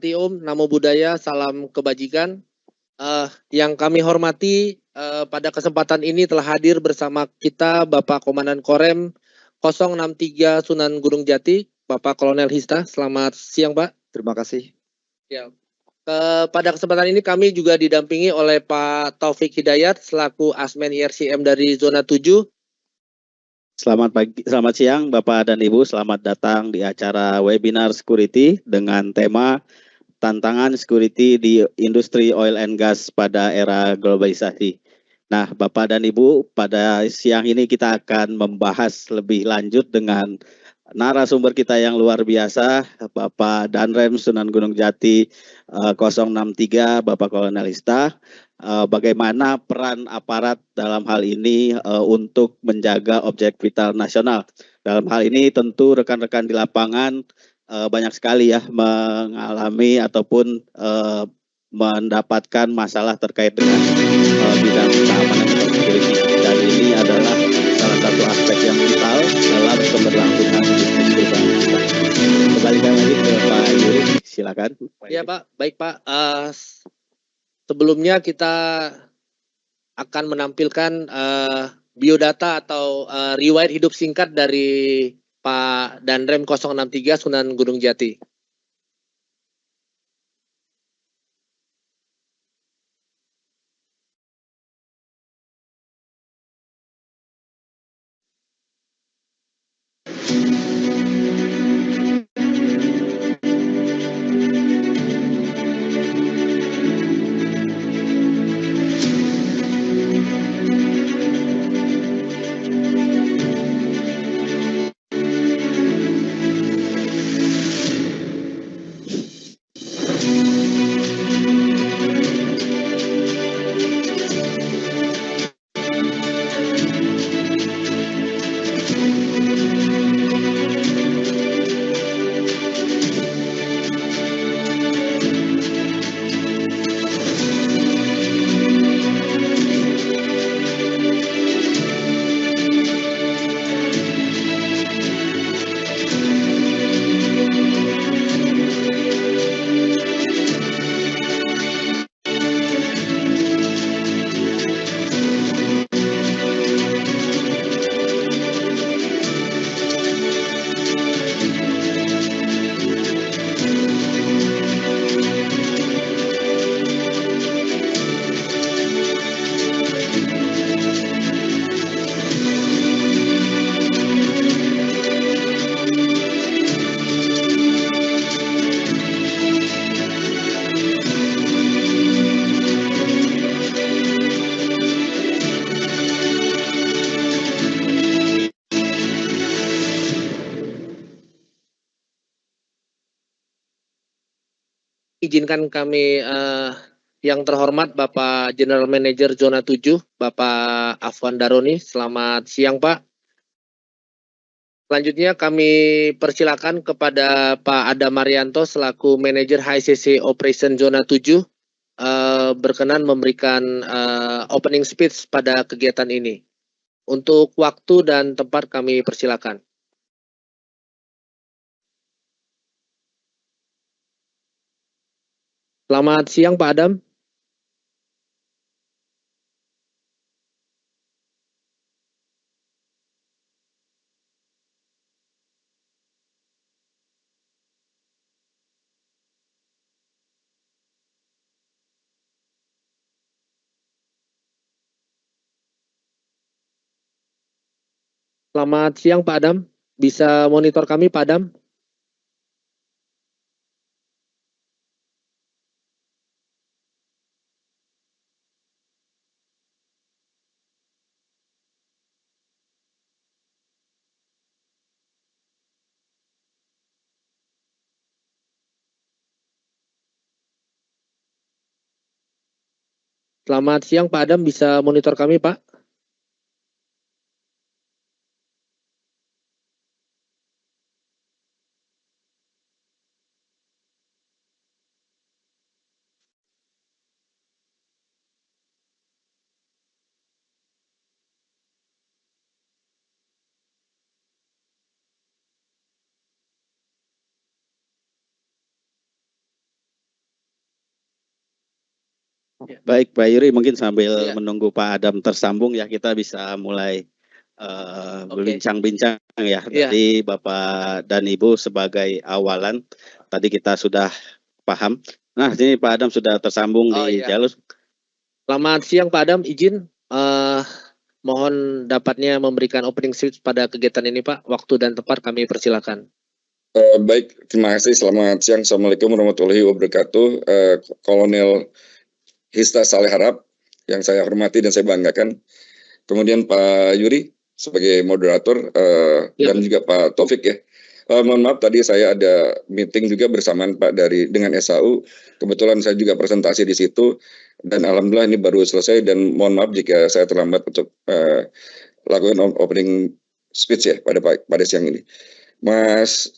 Santi Om, Namo Buddhaya, salam kebajikan. Yang kami hormati, pada kesempatan ini telah hadir bersama kita Bapak Komandan Korem 063 Sunan Gunung Jati, Bapak Kolonel Hista. Selamat siang, Pak. Terima kasih. Ya. Pada kesempatan ini kami juga didampingi oleh Pak Taufik Hidayat selaku Asmen IRCM dari Zona 7. Selamat siang Bapak dan Ibu, selamat datang di acara webinar security dengan tema tantangan security di industri oil and gas pada era globalisasi. Nah, Bapak dan Ibu, pada siang ini kita akan membahas lebih lanjut dengan narasumber kita yang luar biasa, Bapak Danrem Sunan Gunung Jati 063, Bapak Kolonel Hista. Bagaimana peran aparat dalam hal ini untuk menjaga objek vital nasional. Dalam hal ini tentu rekan-rekan di lapangan banyak sekali ya mengalami ataupun mendapatkan masalah terkait dengan bidang keamanan atau security. Dan ini adalah salah satu aspek yang vital dalam keberlangsungan bisnis perusahaan kita. Kembalikan lagi ke Pak Yuri, silakan. Ya Pak, baik Pak. Sebelumnya kita akan menampilkan biodata atau riwayat hidup singkat dari Pak Danrem 063 Sunan Gunung Jati. Izinkan kami yang terhormat Bapak General Manager Zona 7, Bapak Afwan Daroni. Selamat siang Pak. Selanjutnya kami persilakan kepada Pak Adam Marianto selaku Manajer HCC Operation Zona 7 berkenan memberikan opening speech pada kegiatan ini. Untuk waktu dan tempat kami persilakan. Selamat siang Pak Adam. Selamat siang Pak Adam. Bisa monitor kami Pak Adam? Selamat siang Pak Adam, bisa monitor kami Pak? Baik, Pak Yuri, mungkin sambil Ya. menunggu Pak Adam tersambung ya, kita bisa mulai berbincang-bincang ya. Tadi Bapak dan Ibu sebagai awalan, tadi kita sudah paham. Nah, ini Pak Adam sudah tersambung di jalur. Selamat siang Pak Adam, izin mohon dapatnya memberikan opening speech pada kegiatan ini Pak. Waktu dan tempat kami persilakan. Baik, terima kasih. Selamat siang. Assalamualaikum warahmatullahi wabarakatuh. Kolonel Hista Saleh Harap yang saya hormati dan saya banggakan. Kemudian Pak Yuri sebagai moderator dan juga Pak Taufik ya. Mohon maaf tadi saya ada meeting juga bersamaan Pak dengan SAU. Kebetulan saya juga presentasi di situ dan alhamdulillah ini baru selesai dan mohon maaf jika saya terlambat untuk lakukan opening speech ya pada siang ini. Mas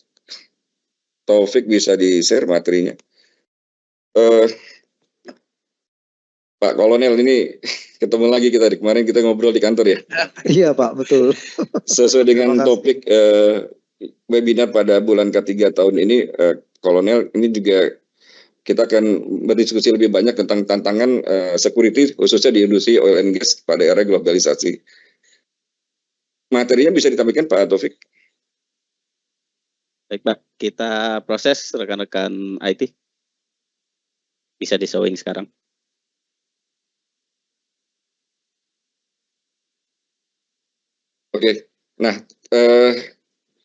Taufik bisa di-share materinya. Pak Kolonel, ini ketemu lagi kita kemarin kita ngobrol di kantor ya. Iya Pak, betul. Sesuai dengan topik webinar pada bulan ketiga tahun ini, Kolonel, ini juga kita akan berdiskusi lebih banyak tentang tantangan security khususnya di industri oil and gas pada era globalisasi. Materinya bisa ditampilkan Pak Taufik. Baik Pak, kita proses rekan-rekan IT. Bisa di-showing sekarang. Oke, nah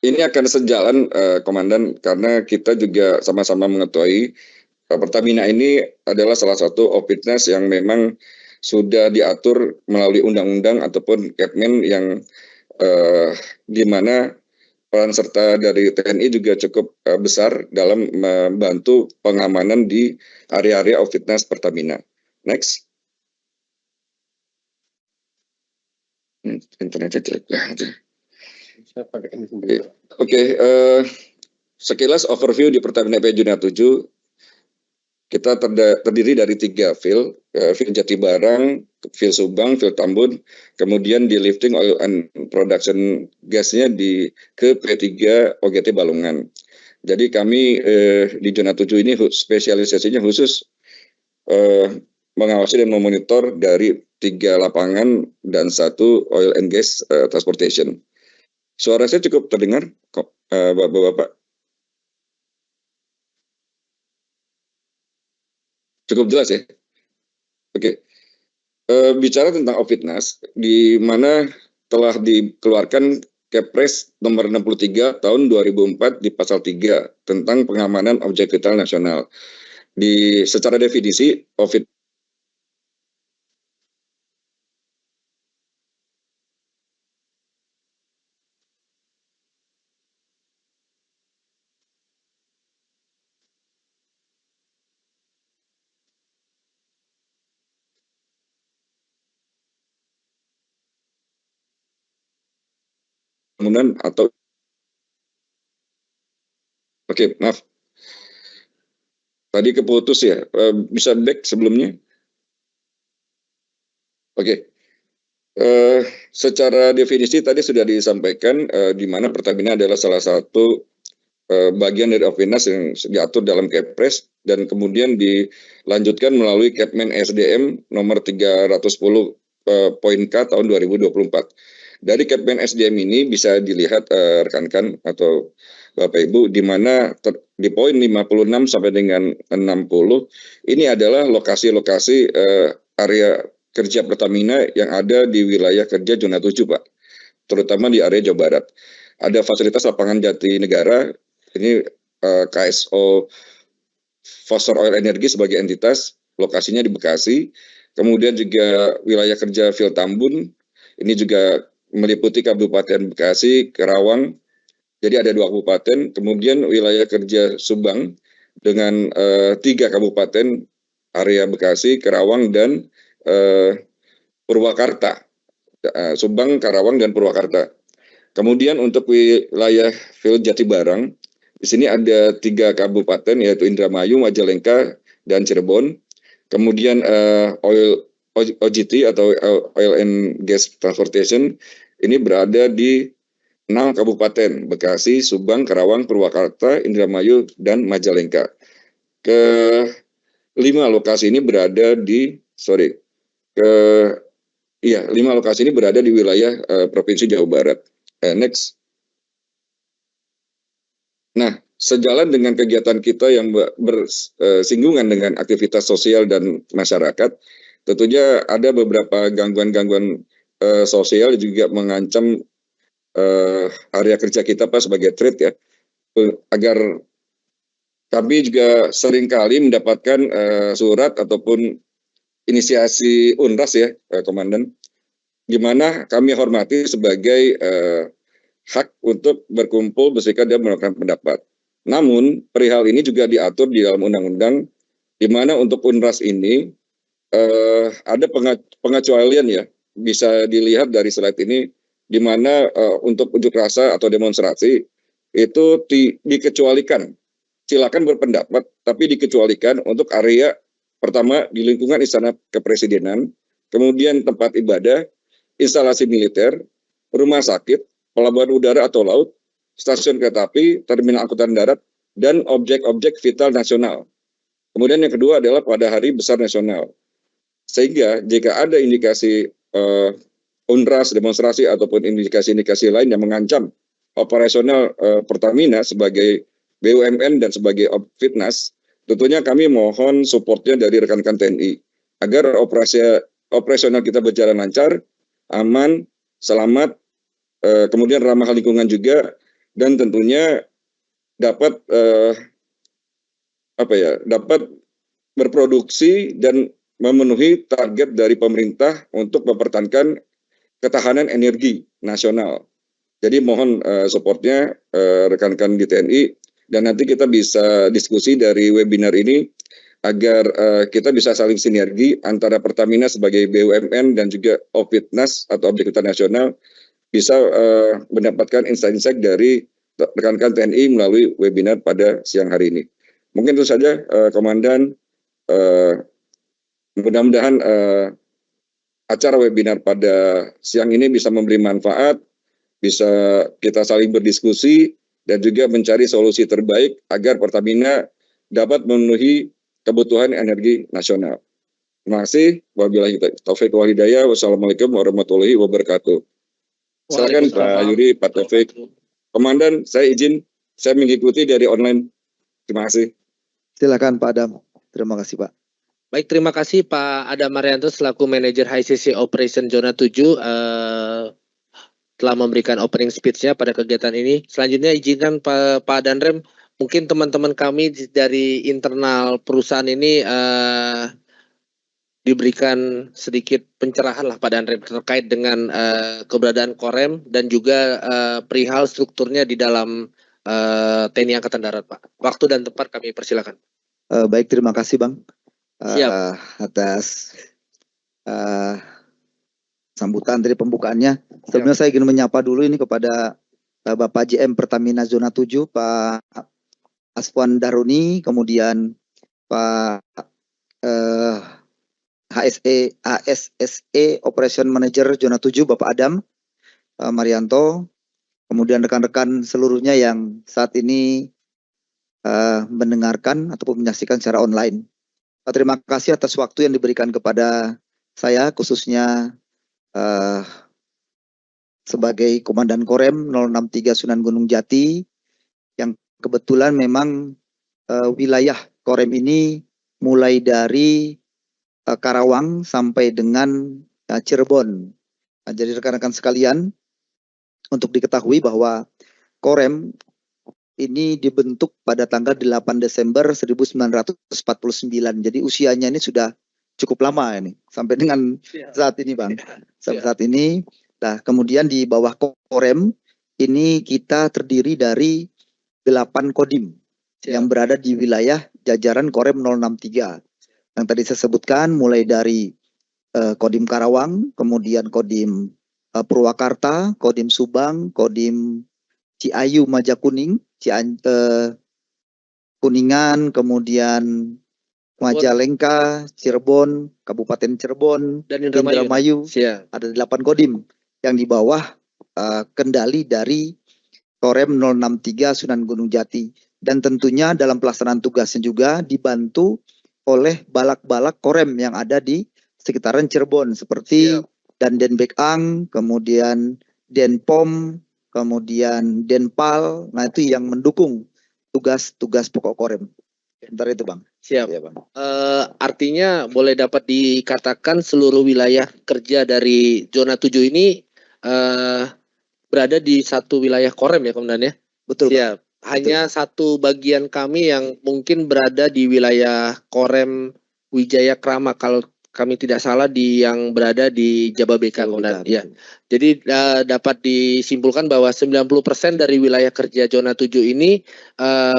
ini akan sejalan Komandan karena kita juga sama-sama mengetahui Pertamina ini adalah salah satu opitnas yang memang sudah diatur melalui undang-undang ataupun Kepmen yang di mana peran serta dari TNI juga cukup besar dalam membantu pengamanan di area-area opitnas Pertamina. Next. Internetnya jelek. Oke, sekilas overview di Pertamina EP Juna 7, kita terdiri dari 3 field Jatibarang, field Subang, field Tambun, kemudian di lifting oil and production gasnya ke P3 OGT Balungan. Jadi kami di Juna 7 ini spesialisasinya khusus mengawasi dan memonitor dari 3 lapangan dan 1 oil and gas transportation. Suara saya cukup terdengar kok, Bapak-Bapak? Cukup jelas ya? Oke. Bicara tentang Opitnas, di mana telah dikeluarkan Kepres nomor 63 tahun 2004 di pasal 3 tentang pengamanan objek vital nasional. Secara definisi, atau oke, maaf. Tadi keputus ya. Bisa back sebelumnya? Oke. Secara definisi tadi sudah disampaikan di mana Pertamina adalah salah satu bagian dari Opitnas yang diatur dalam Kepres dan kemudian dilanjutkan melalui Kepmen SDM nomor 310.K tahun 2024. Dari Kepmen SDM ini bisa dilihat rekan-rekan atau Bapak Ibu di mana di poin 56 sampai dengan 60 ini adalah lokasi-lokasi area kerja Pertamina yang ada di wilayah kerja Zona 7 Pak, terutama di area Jawa Barat. Ada fasilitas lapangan Jatinegara, ini KSO Foster Oil Energy sebagai entitas, lokasinya di Bekasi. Kemudian juga wilayah kerja Field Tambun, ini juga meliputi Kabupaten Bekasi, Karawang, jadi ada 2 kabupaten. Kemudian wilayah kerja Subang dengan 3 kabupaten, area Bekasi, Karawang, dan Purwakarta. Subang, Karawang, dan Purwakarta. Kemudian untuk wilayah field Jatibarang, di sini ada 3 kabupaten yaitu Indramayu, Majalengka, dan Cirebon. Kemudian OGT atau Oil and Gas Transportation ini berada di 6 kabupaten, Bekasi, Subang, Karawang, Purwakarta, Indramayu, dan Majalengka. Ke 5 lokasi ini berada di sorry, ke iya 5 lokasi ini berada di wilayah Provinsi Jawa Barat. Next. Nah, sejalan dengan kegiatan kita yang bersinggungan dengan aktivitas sosial dan masyarakat, tentunya ada beberapa gangguan-gangguan sosial juga mengancam area kerja kita Pak sebagai threat ya, agar kami juga seringkali mendapatkan surat ataupun inisiasi UNRAS ya, Komandan, gimana kami hormati sebagai hak untuk berkumpul, berserikat, dan melakukan pendapat. Namun, perihal ini juga diatur di dalam undang-undang, di mana untuk UNRAS ini ada pengecualian ya, bisa dilihat dari slide ini, di mana untuk unjuk rasa atau demonstrasi itu dikecualikan. Silakan berpendapat, tapi dikecualikan untuk area pertama di lingkungan Istana Kepresidenan, kemudian tempat ibadah, instalasi militer, rumah sakit, pelabuhan udara atau laut, stasiun kereta api, terminal angkutan darat, dan objek-objek vital nasional. Kemudian yang kedua adalah pada hari besar nasional. Sehingga jika ada indikasi UNRAS, demonstrasi, ataupun indikasi-indikasi lain yang mengancam operasional Pertamina sebagai BUMN dan sebagai Fitnas, tentunya kami mohon supportnya dari rekan-rekan TNI agar operasional kita berjalan lancar, aman, selamat, kemudian ramah lingkungan juga, dan tentunya dapat dapat berproduksi dan memenuhi target dari pemerintah untuk mempertahankan ketahanan energi nasional. Jadi mohon supportnya rekan-rekan di TNI, dan nanti kita bisa diskusi dari webinar ini agar kita bisa saling sinergi antara Pertamina sebagai BUMN dan juga Fitnas atau Objek Vital Nasional bisa mendapatkan insight-insight dari rekan-rekan TNI melalui webinar pada siang hari ini. Mungkin itu saja, Komandan. Mudah-mudahan acara webinar pada siang ini bisa memberi manfaat, bisa kita saling berdiskusi, dan juga mencari solusi terbaik agar Pertamina dapat memenuhi kebutuhan energi nasional. Terima kasih. Wabillahi taufiq wal hidayah. Wassalamualaikum warahmatullahi wabarakatuh. Silakan Pak Yuri, Pak Taufik. Komandan, saya izin, saya mengikuti dari online. Terima kasih. Silakan Pak Adam. Terima kasih Pak. Baik, terima kasih Pak Adam Marianto selaku Manajer HICC Operation Zona 7 telah memberikan opening speech-nya pada kegiatan ini. Selanjutnya izinkan Pak Danrem, mungkin teman-teman kami dari internal perusahaan ini diberikan sedikit pencerahan lah Pak Danrem terkait dengan keberadaan Korem dan juga perihal strukturnya di dalam TNI Angkatan Darat Pak. Waktu dan tempat kami persilakan. Baik, terima kasih Bang atas sambutan dari pembukaannya. Sebelumnya saya ingin menyapa dulu ini kepada Bapak JM Pertamina Zona 7, Pak Aswan Daruni, kemudian Pak HSSE Operation Manager Zona 7, Bapak Adam Marianto, kemudian rekan-rekan seluruhnya yang saat ini mendengarkan ataupun menyaksikan secara online. Terima kasih atas waktu yang diberikan kepada saya, khususnya sebagai Komandan Korem 063 Sunan Gunung Jati, yang kebetulan memang wilayah Korem ini mulai dari Karawang sampai dengan Cirebon. Nah, jadi rekan-rekan sekalian, untuk diketahui bahwa Korem ini dibentuk pada tanggal 8 Desember 1949. Jadi usianya ini sudah cukup lama ini, sampai dengan saat ini Bang. Sampai saat ini. Nah, kemudian di bawah Korem ini kita terdiri dari 8 kodim yang berada di wilayah jajaran Korem 063. Yang tadi saya sebutkan mulai dari Kodim Karawang, kemudian Kodim Purwakarta, Kodim Subang, Kodim Ciayu Majakuning, Kuningan, kemudian Majalengka, Cirebon, Kabupaten Cirebon, dan Indramayu. Ada 8 kodim yang di bawah kendali dari Korem 063 Sunan Gunung Jati. Dan tentunya dalam pelaksanaan tugasnya juga dibantu oleh balak-balak Korem yang ada di sekitaran Cirebon seperti Siap. Denbekang, kemudian Denpom, kemudian Denpal. Nah, itu yang mendukung tugas-tugas pokok Korem. Sebentar itu, Bang. Siap. Ya, Bang. Artinya boleh dapat dikatakan seluruh wilayah kerja dari zona 7 ini berada di satu wilayah Korem ya, Komandan ya? Betul, Bang. Siap. Hanya satu bagian kami yang mungkin berada di wilayah Korem Wijaya Krama, kalau kami tidak salah, yang berada di Jababeka, Komandan. Ya. Jadi dapat disimpulkan bahwa 90% dari wilayah kerja zona 7 ini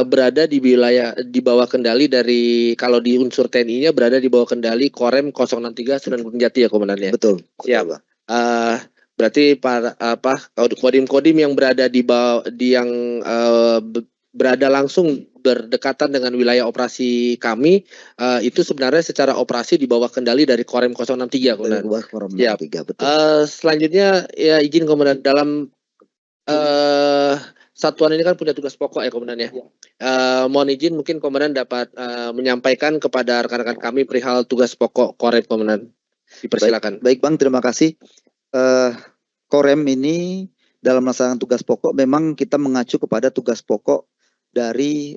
berada di wilayah di bawah kendali dari, kalau di unsur TNI-nya berada di bawah kendali Korem 063 Sunan Gunung Jati ya, Komandan ya. Betul. Siap. Betul, Bang. Berarti para kodim-kodim yang berada di bawah, yang berada langsung berdekatan dengan wilayah operasi kami, itu sebenarnya secara operasi di bawah kendali dari Korem 063, Komandan. Dari Korem Siap. 03, betul. Selanjutnya ya izin Komandan, dalam satuan ini kan punya tugas pokok ya, Komandan ya. Mohon izin mungkin Komandan dapat menyampaikan kepada rekan-rekan kami perihal tugas pokok Korem, Komandan. Dipersilakan. Baik, Bang, terima kasih. Korem ini dalam melaksanakan tugas pokok memang kita mengacu kepada tugas pokok dari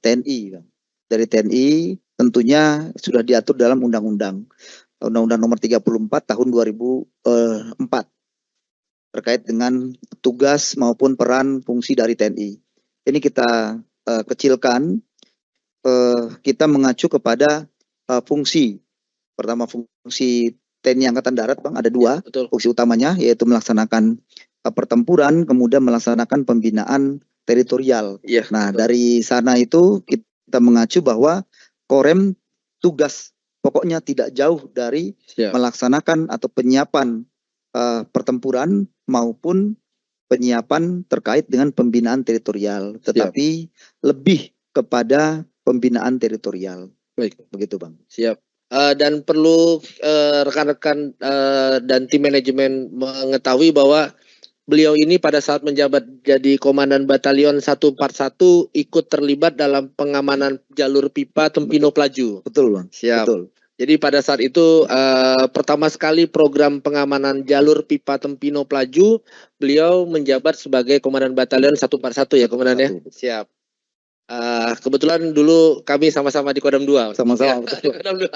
TNI, Bang. Dari TNI tentunya sudah diatur dalam Undang-Undang Nomor 34 Tahun 2004 terkait dengan tugas maupun peran fungsi dari TNI. Ini kita kecilkan, kita mengacu kepada fungsi. Pertama, fungsi TNI Angkatan Darat, Bang, ada dua. Ya, betul. Fungsi utamanya yaitu melaksanakan pertempuran, kemudian melaksanakan pembinaan teritorial. Ya, Nah, betul. dari sana itu kita mengacu bahwa Korem tugas pokoknya tidak jauh dari melaksanakan atau penyiapan pertempuran maupun penyiapan terkait dengan pembinaan teritorial, tetapi lebih kepada pembinaan teritorial. Baik, begitu, Bang. Siap. Dan perlu rekan-rekan dan tim manajemen mengetahui bahwa beliau ini pada saat menjabat jadi Komandan Batalion 141 ikut terlibat dalam pengamanan jalur pipa Tempino Plaju. Betul, Bang. Siap. Betul. Jadi pada saat itu pertama sekali program pengamanan jalur pipa Tempino Plaju, beliau menjabat sebagai Komandan Batalion 141 ya, Komandan ya. Siap. Kebetulan dulu kami sama-sama di Kodam 2. Sama-sama. Ya, Kodam 2.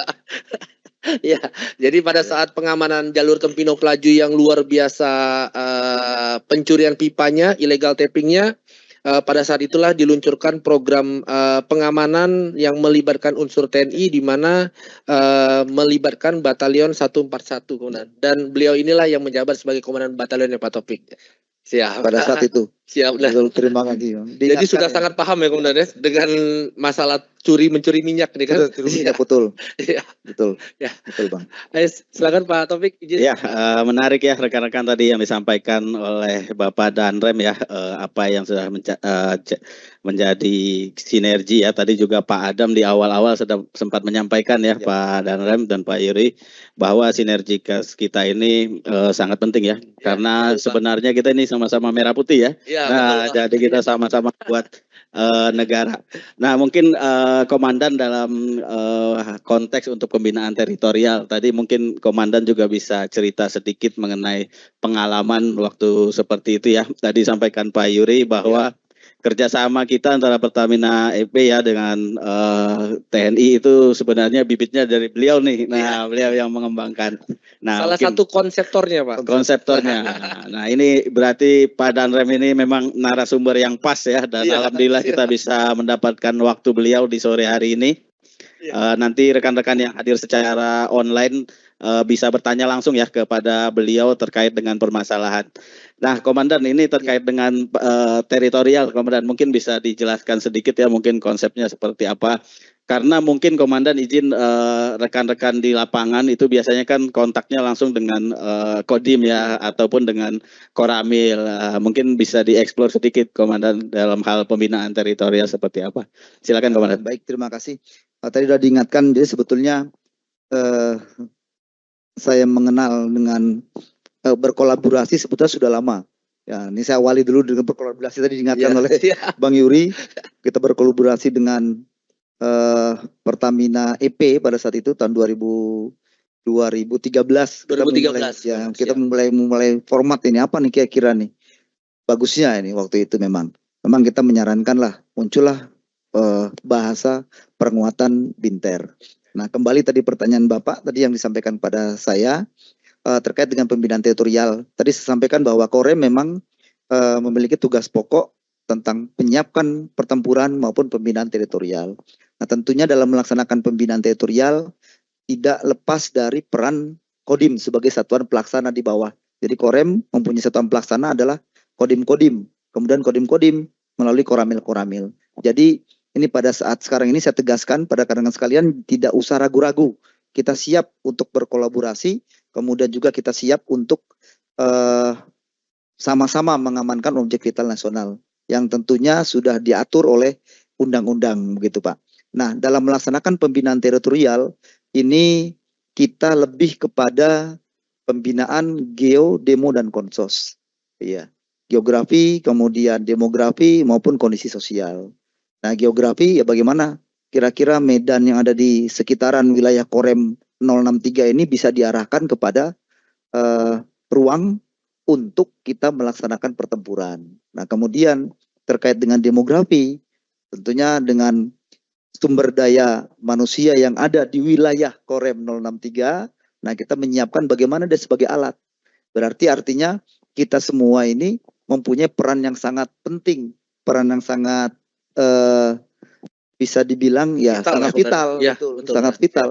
Ya, jadi pada saat pengamanan jalur Tempino Plaju yang luar biasa, pencurian pipanya, illegal tappingnya, pada saat itulah diluncurkan program pengamanan yang melibatkan unsur TNI, di mana melibatkan Batalion 141, Komandan. Dan beliau inilah yang menjabat sebagai Komandan Batalion ya, Pak Topik. Siap. Pada saat itu. Siap. Nah, terima kasih. jadi sudah sangat paham ya, Komandan ya, dengan masalah mencuri minyak nih kan. Betul. Iya. Betul. Ya. Betul, Bang. Silakan Pak Taufik. Ya, menarik ya rekan-rekan tadi yang disampaikan oleh Bapak Danrem ya, apa yang sudah menjadi sinergi ya. Tadi juga Pak Adam di awal-awal sudah sempat menyampaikan ya, Pak Danrem dan Pak Yuri, bahwa sinergitas kita ini sangat penting ya, karena betul, sebenarnya kita ini sama-sama merah putih ya. Nah, betul, jadi kita sama-sama buat negara. Nah, mungkin Komandan dalam konteks untuk pembinaan teritorial tadi, mungkin Komandan juga bisa cerita sedikit mengenai pengalaman waktu seperti itu ya. Tadi sampaikan Pak Yuri bahwa kerjasama kita antara Pertamina EP ya dengan TNI itu sebenarnya bibitnya dari beliau nih. Nah, beliau yang mengembangkan. Nah, salah satu konseptornya, Pak. Konseptornya. Nah, ini berarti Pak Danrem ini memang narasumber yang pas ya, dan alhamdulillah kita bisa mendapatkan waktu beliau di sore hari ini. Nanti rekan-rekan yang hadir secara online bisa bertanya langsung ya kepada beliau terkait dengan permasalahan. Nah, Komandan, ini terkait dengan teritorial, Komandan mungkin bisa dijelaskan sedikit ya, mungkin konsepnya seperti apa. Karena mungkin Komandan izin rekan-rekan di lapangan itu biasanya kan kontaknya langsung dengan Kodim ya, ataupun dengan Koramil. Mungkin bisa dieksplor sedikit Komandan dalam hal pembinaan teritorial seperti apa. Silakan Komandan. Baik, terima kasih. Tadi sudah diingatkan, jadi sebetulnya saya mengenal dengan berkolaborasi sebetulnya sudah lama. Ya, ini saya awali dulu dengan berkolaborasi tadi diingatkan oleh Bang Yuri. Kita berkolaborasi dengan Pertamina EP pada saat itu tahun 2015 2013 kita memulai 2013. ya, kita mulai format ini apa nih kira-kira nih bagusnya ini waktu itu memang kita menyarankan lah muncullah bahasa penguatan binter. Nah, kembali tadi pertanyaan Bapak tadi yang disampaikan pada saya terkait dengan pembinaan teritorial. Tadi saya sampaikan bahwa Korem memang memiliki tugas pokok tentang penyiapan pertempuran maupun pembinaan teritorial. Nah, tentunya dalam melaksanakan pembinaan teritorial tidak lepas dari peran Kodim sebagai satuan pelaksana di bawah. Jadi Korem mempunyai satuan pelaksana adalah Kodim-Kodim. Kemudian Kodim-Kodim melalui Koramil-Koramil. Jadi ini pada saat sekarang ini saya tegaskan pada kalangan sekalian tidak usah ragu-ragu. Kita siap untuk berkolaborasi, kemudian juga kita siap untuk sama-sama mengamankan objek vital nasional yang tentunya sudah diatur oleh undang-undang begitu Pak. Nah, dalam melaksanakan pembinaan teritorial ini kita lebih kepada pembinaan geo, demo dan konsos. Iya. Geografi, kemudian demografi maupun kondisi sosial. Nah, geografi ya bagaimana kira-kira medan yang ada di sekitaran wilayah Korem 063 ini bisa diarahkan kepada ruang untuk kita melaksanakan pertempuran. Nah, kemudian terkait dengan demografi, tentunya dengan sumber daya manusia yang ada di wilayah Korem 063, nah kita menyiapkan bagaimana dia sebagai alat. Berarti artinya kita semua ini mempunyai peran yang sangat penting, peran yang sangat bisa dibilang ya vital, sangat vital, ya, betul, sangat vital.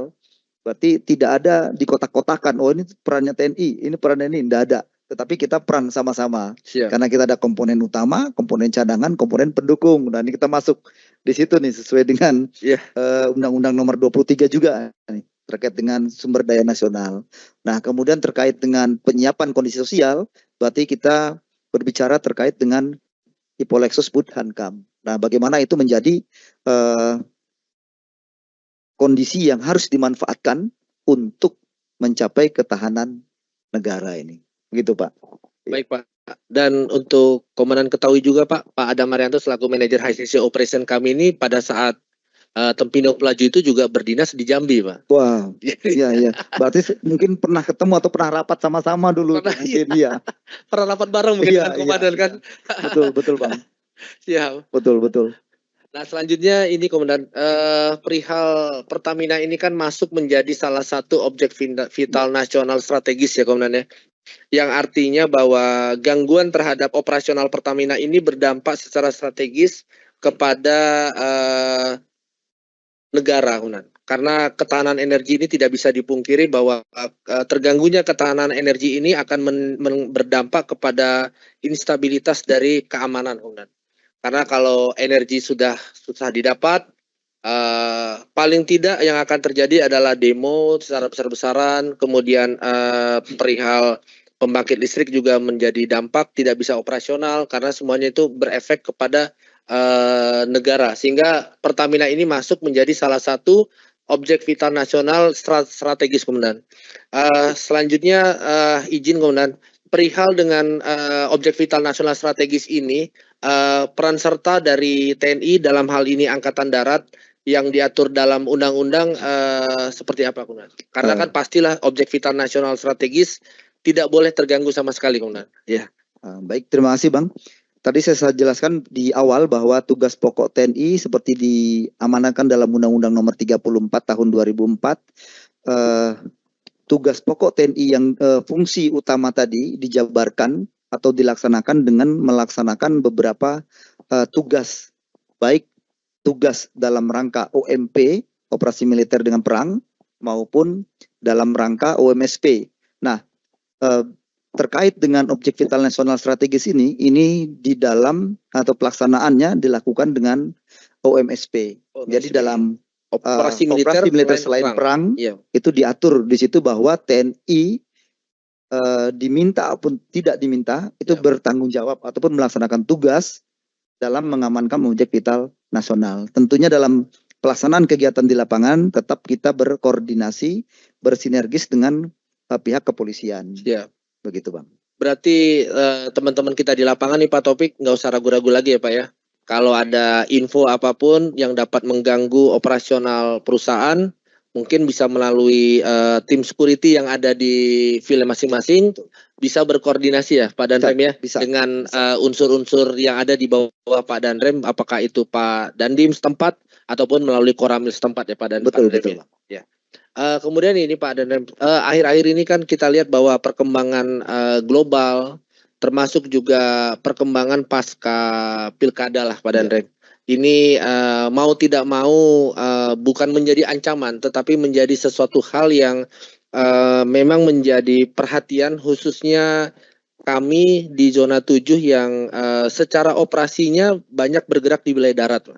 Berarti tidak ada di kotak-kotakan, oh ini perannya TNI, ini perannya ini, tidak ada. Tetapi kita peran sama-sama. Karena kita ada komponen utama, komponen cadangan, komponen pendukung. Nah ini kita masuk di situ nih sesuai dengan Undang-Undang Nomor 23 juga nih, terkait dengan sumber daya nasional. Nah kemudian terkait dengan penyiapan kondisi sosial, berarti kita berbicara terkait dengan Hipolexos Budhankam. Nah bagaimana itu menjadi kondisi yang harus dimanfaatkan untuk mencapai ketahanan negara ini. Begitu Pak. Baik Pak. Dan untuk Komandan ketahui juga Pak Adam Marianto selaku manajer HCC Operation kami ini pada saat Tempino Pelaju itu juga berdinas di Jambi Pak. Wah, iya. Berarti mungkin pernah ketemu atau pernah rapat sama-sama dulu. Pernah, iya. Pernah rapat bareng mungkin dengan Komandan kan. Betul Bang. Siap. Betul. Nah selanjutnya ini Komandan, perihal Pertamina ini kan masuk menjadi salah satu objek vital nasional strategis ya Komandan ya. Yang artinya bahwa gangguan terhadap operasional Pertamina ini berdampak secara strategis kepada negara, Komandan. Karena ketahanan energi ini tidak bisa dipungkiri bahwa terganggunya ketahanan energi ini akan berdampak kepada instabilitas dari keamanan, Komandan. Karena kalau energi sudah susah didapat, paling tidak yang akan terjadi adalah demo secara besar-besaran, kemudian perihal pembangkit listrik juga menjadi dampak, tidak bisa operasional karena semuanya itu berefek kepada negara. Sehingga Pertamina ini masuk menjadi salah satu objek vital nasional strategis, Komandan. Selanjutnya izin Komandan, perihal dengan objek vital nasional strategis ini, peran serta dari TNI dalam hal ini Angkatan Darat yang diatur dalam undang-undang seperti apa, Komandan? Karena kan pastilah objek vital nasional strategis tidak boleh terganggu sama sekali, Komandan. Ya. Baik, terima kasih Bang. Tadi saya jelaskan di awal bahwa tugas pokok TNI seperti diamanatkan dalam Undang-Undang Nomor 34 Tahun 2004. Tugas pokok TNI yang fungsi utama tadi dijabarkan atau dilaksanakan dengan melaksanakan beberapa tugas, baik tugas dalam rangka OMP, operasi militer dengan perang, maupun dalam rangka OMSP. Nah, terkait dengan objek vital nasional strategis ini di dalam atau pelaksanaannya dilakukan dengan OMSP. Jadi dalam operasi militer selain perang itu diatur di situ bahwa TNI diminta ataupun tidak diminta itu bertanggung jawab ataupun melaksanakan tugas dalam mengamankan objek vital nasional. Tentunya dalam pelaksanaan kegiatan di lapangan tetap kita berkoordinasi, bersinergis dengan pihak kepolisian. Begitu Bang. Berarti teman-teman kita di lapangan nih Pak Taufik nggak usah ragu-ragu lagi ya Pak ya. Kalau ada info apapun yang dapat mengganggu operasional perusahaan, mungkin bisa melalui tim security yang ada di villa masing-masing bisa berkoordinasi ya Pak Danrem ya bisa. dengan unsur-unsur yang ada di bawah Pak Danrem, apakah itu Pak Dandim setempat ataupun melalui Koramil setempat ya Pak Danrem. Betul. Ya. Kemudian ini Pak Danrem, akhir-akhir ini kan kita lihat bahwa perkembangan global termasuk juga perkembangan pasca pilkada lah Pak Danrem. Ini mau tidak mau bukan menjadi ancaman tetapi menjadi sesuatu hal yang memang menjadi perhatian khususnya kami di zona 7 yang secara operasinya banyak bergerak di wilayah darat.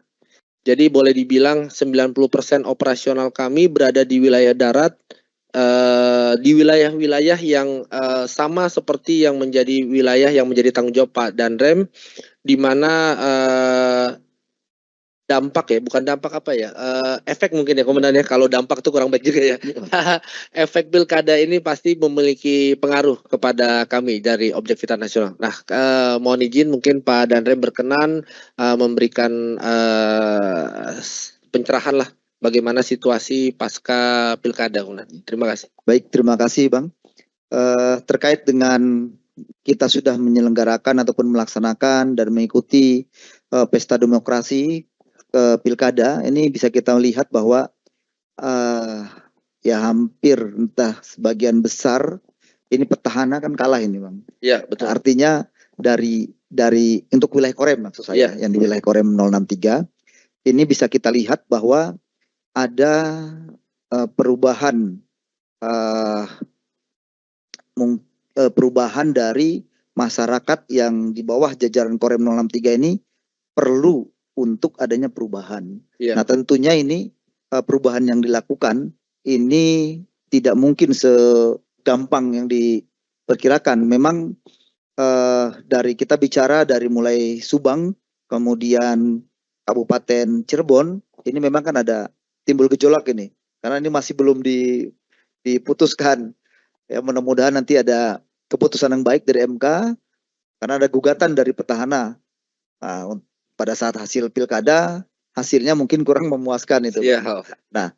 Jadi boleh dibilang 90% operasional kami berada di wilayah darat, di wilayah-wilayah yang sama seperti yang menjadi wilayah yang menjadi tanggung jawab Pak Danrem, di mana dampak ya, bukan dampak apa ya, efek mungkin ya komandannya, kalau dampak itu kurang baik juga ya. Efek pilkada ini pasti memiliki pengaruh kepada kami dari Objek Vital Nasional. Nah, mohon izin mungkin Pak Danrem berkenan memberikan pencerahan lah bagaimana situasi pasca pilkada. Terima kasih. Baik, terima kasih Bang. Terkait dengan kita sudah menyelenggarakan ataupun melaksanakan dan mengikuti pesta demokrasi pilkada, ini bisa kita lihat bahwa ya hampir entah sebagian besar ini petahana kan kalah ini Bang. Iya betul. Artinya dari untuk wilayah Korem maksud saya yang di wilayah Korem 063 ini bisa kita lihat bahwa ada perubahan dari masyarakat yang di bawah jajaran Korem 063 ini perlu untuk adanya perubahan. Nah tentunya ini perubahan yang dilakukan ini tidak mungkin segampang yang diperkirakan. Memang dari kita bicara dari mulai Subang, kemudian Kabupaten Cirebon, ini memang kan ada timbul gejolak ini. Karena ini masih belum diputuskan. Ya mudah-mudahan nanti ada keputusan yang baik dari MK, karena ada gugatan dari petahana. Nah, pada saat hasil pilkada, hasilnya mungkin kurang memuaskan itu. Nah,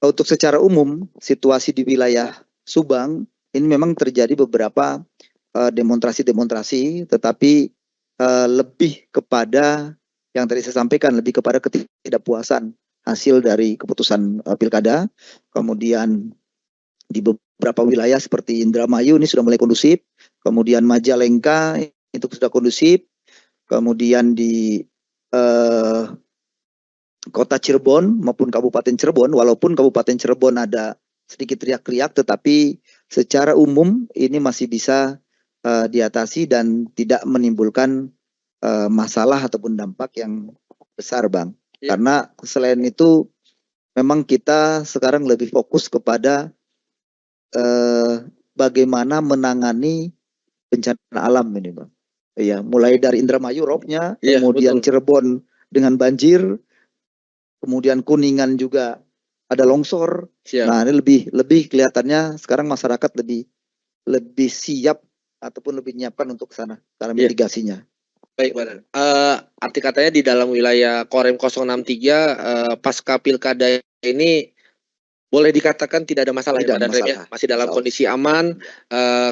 untuk secara umum, situasi di wilayah Subang, ini memang terjadi beberapa demonstrasi-demonstrasi, tetapi lebih kepada, yang tadi saya sampaikan, lebih kepada ketidakpuasan hasil dari keputusan pilkada. Kemudian di beberapa wilayah seperti Indramayu ini sudah mulai kondusif, kemudian Majalengka itu sudah kondusif, kemudian di Kota Cirebon maupun Kabupaten Cirebon, walaupun Kabupaten Cirebon ada sedikit riak-riak, tetapi secara umum ini masih bisa diatasi dan tidak menimbulkan masalah ataupun dampak yang besar Bang. Karena selain itu memang kita sekarang lebih fokus kepada bagaimana menangani bencana alam ini Bang. Ya, mulai dari Indramayu robnya, kemudian betul. Cirebon dengan banjir, kemudian Kuningan juga ada longsor. Nah, ini lebih kelihatannya sekarang masyarakat lebih siap ataupun lebih menyiapkan untuk sana karena mitigasinya. Baik, Pak. Arti katanya di dalam wilayah Korem 063 pasca pilkada ini boleh dikatakan tidak ada masalah ya Pak Danrem ya, masih dalam kondisi aman,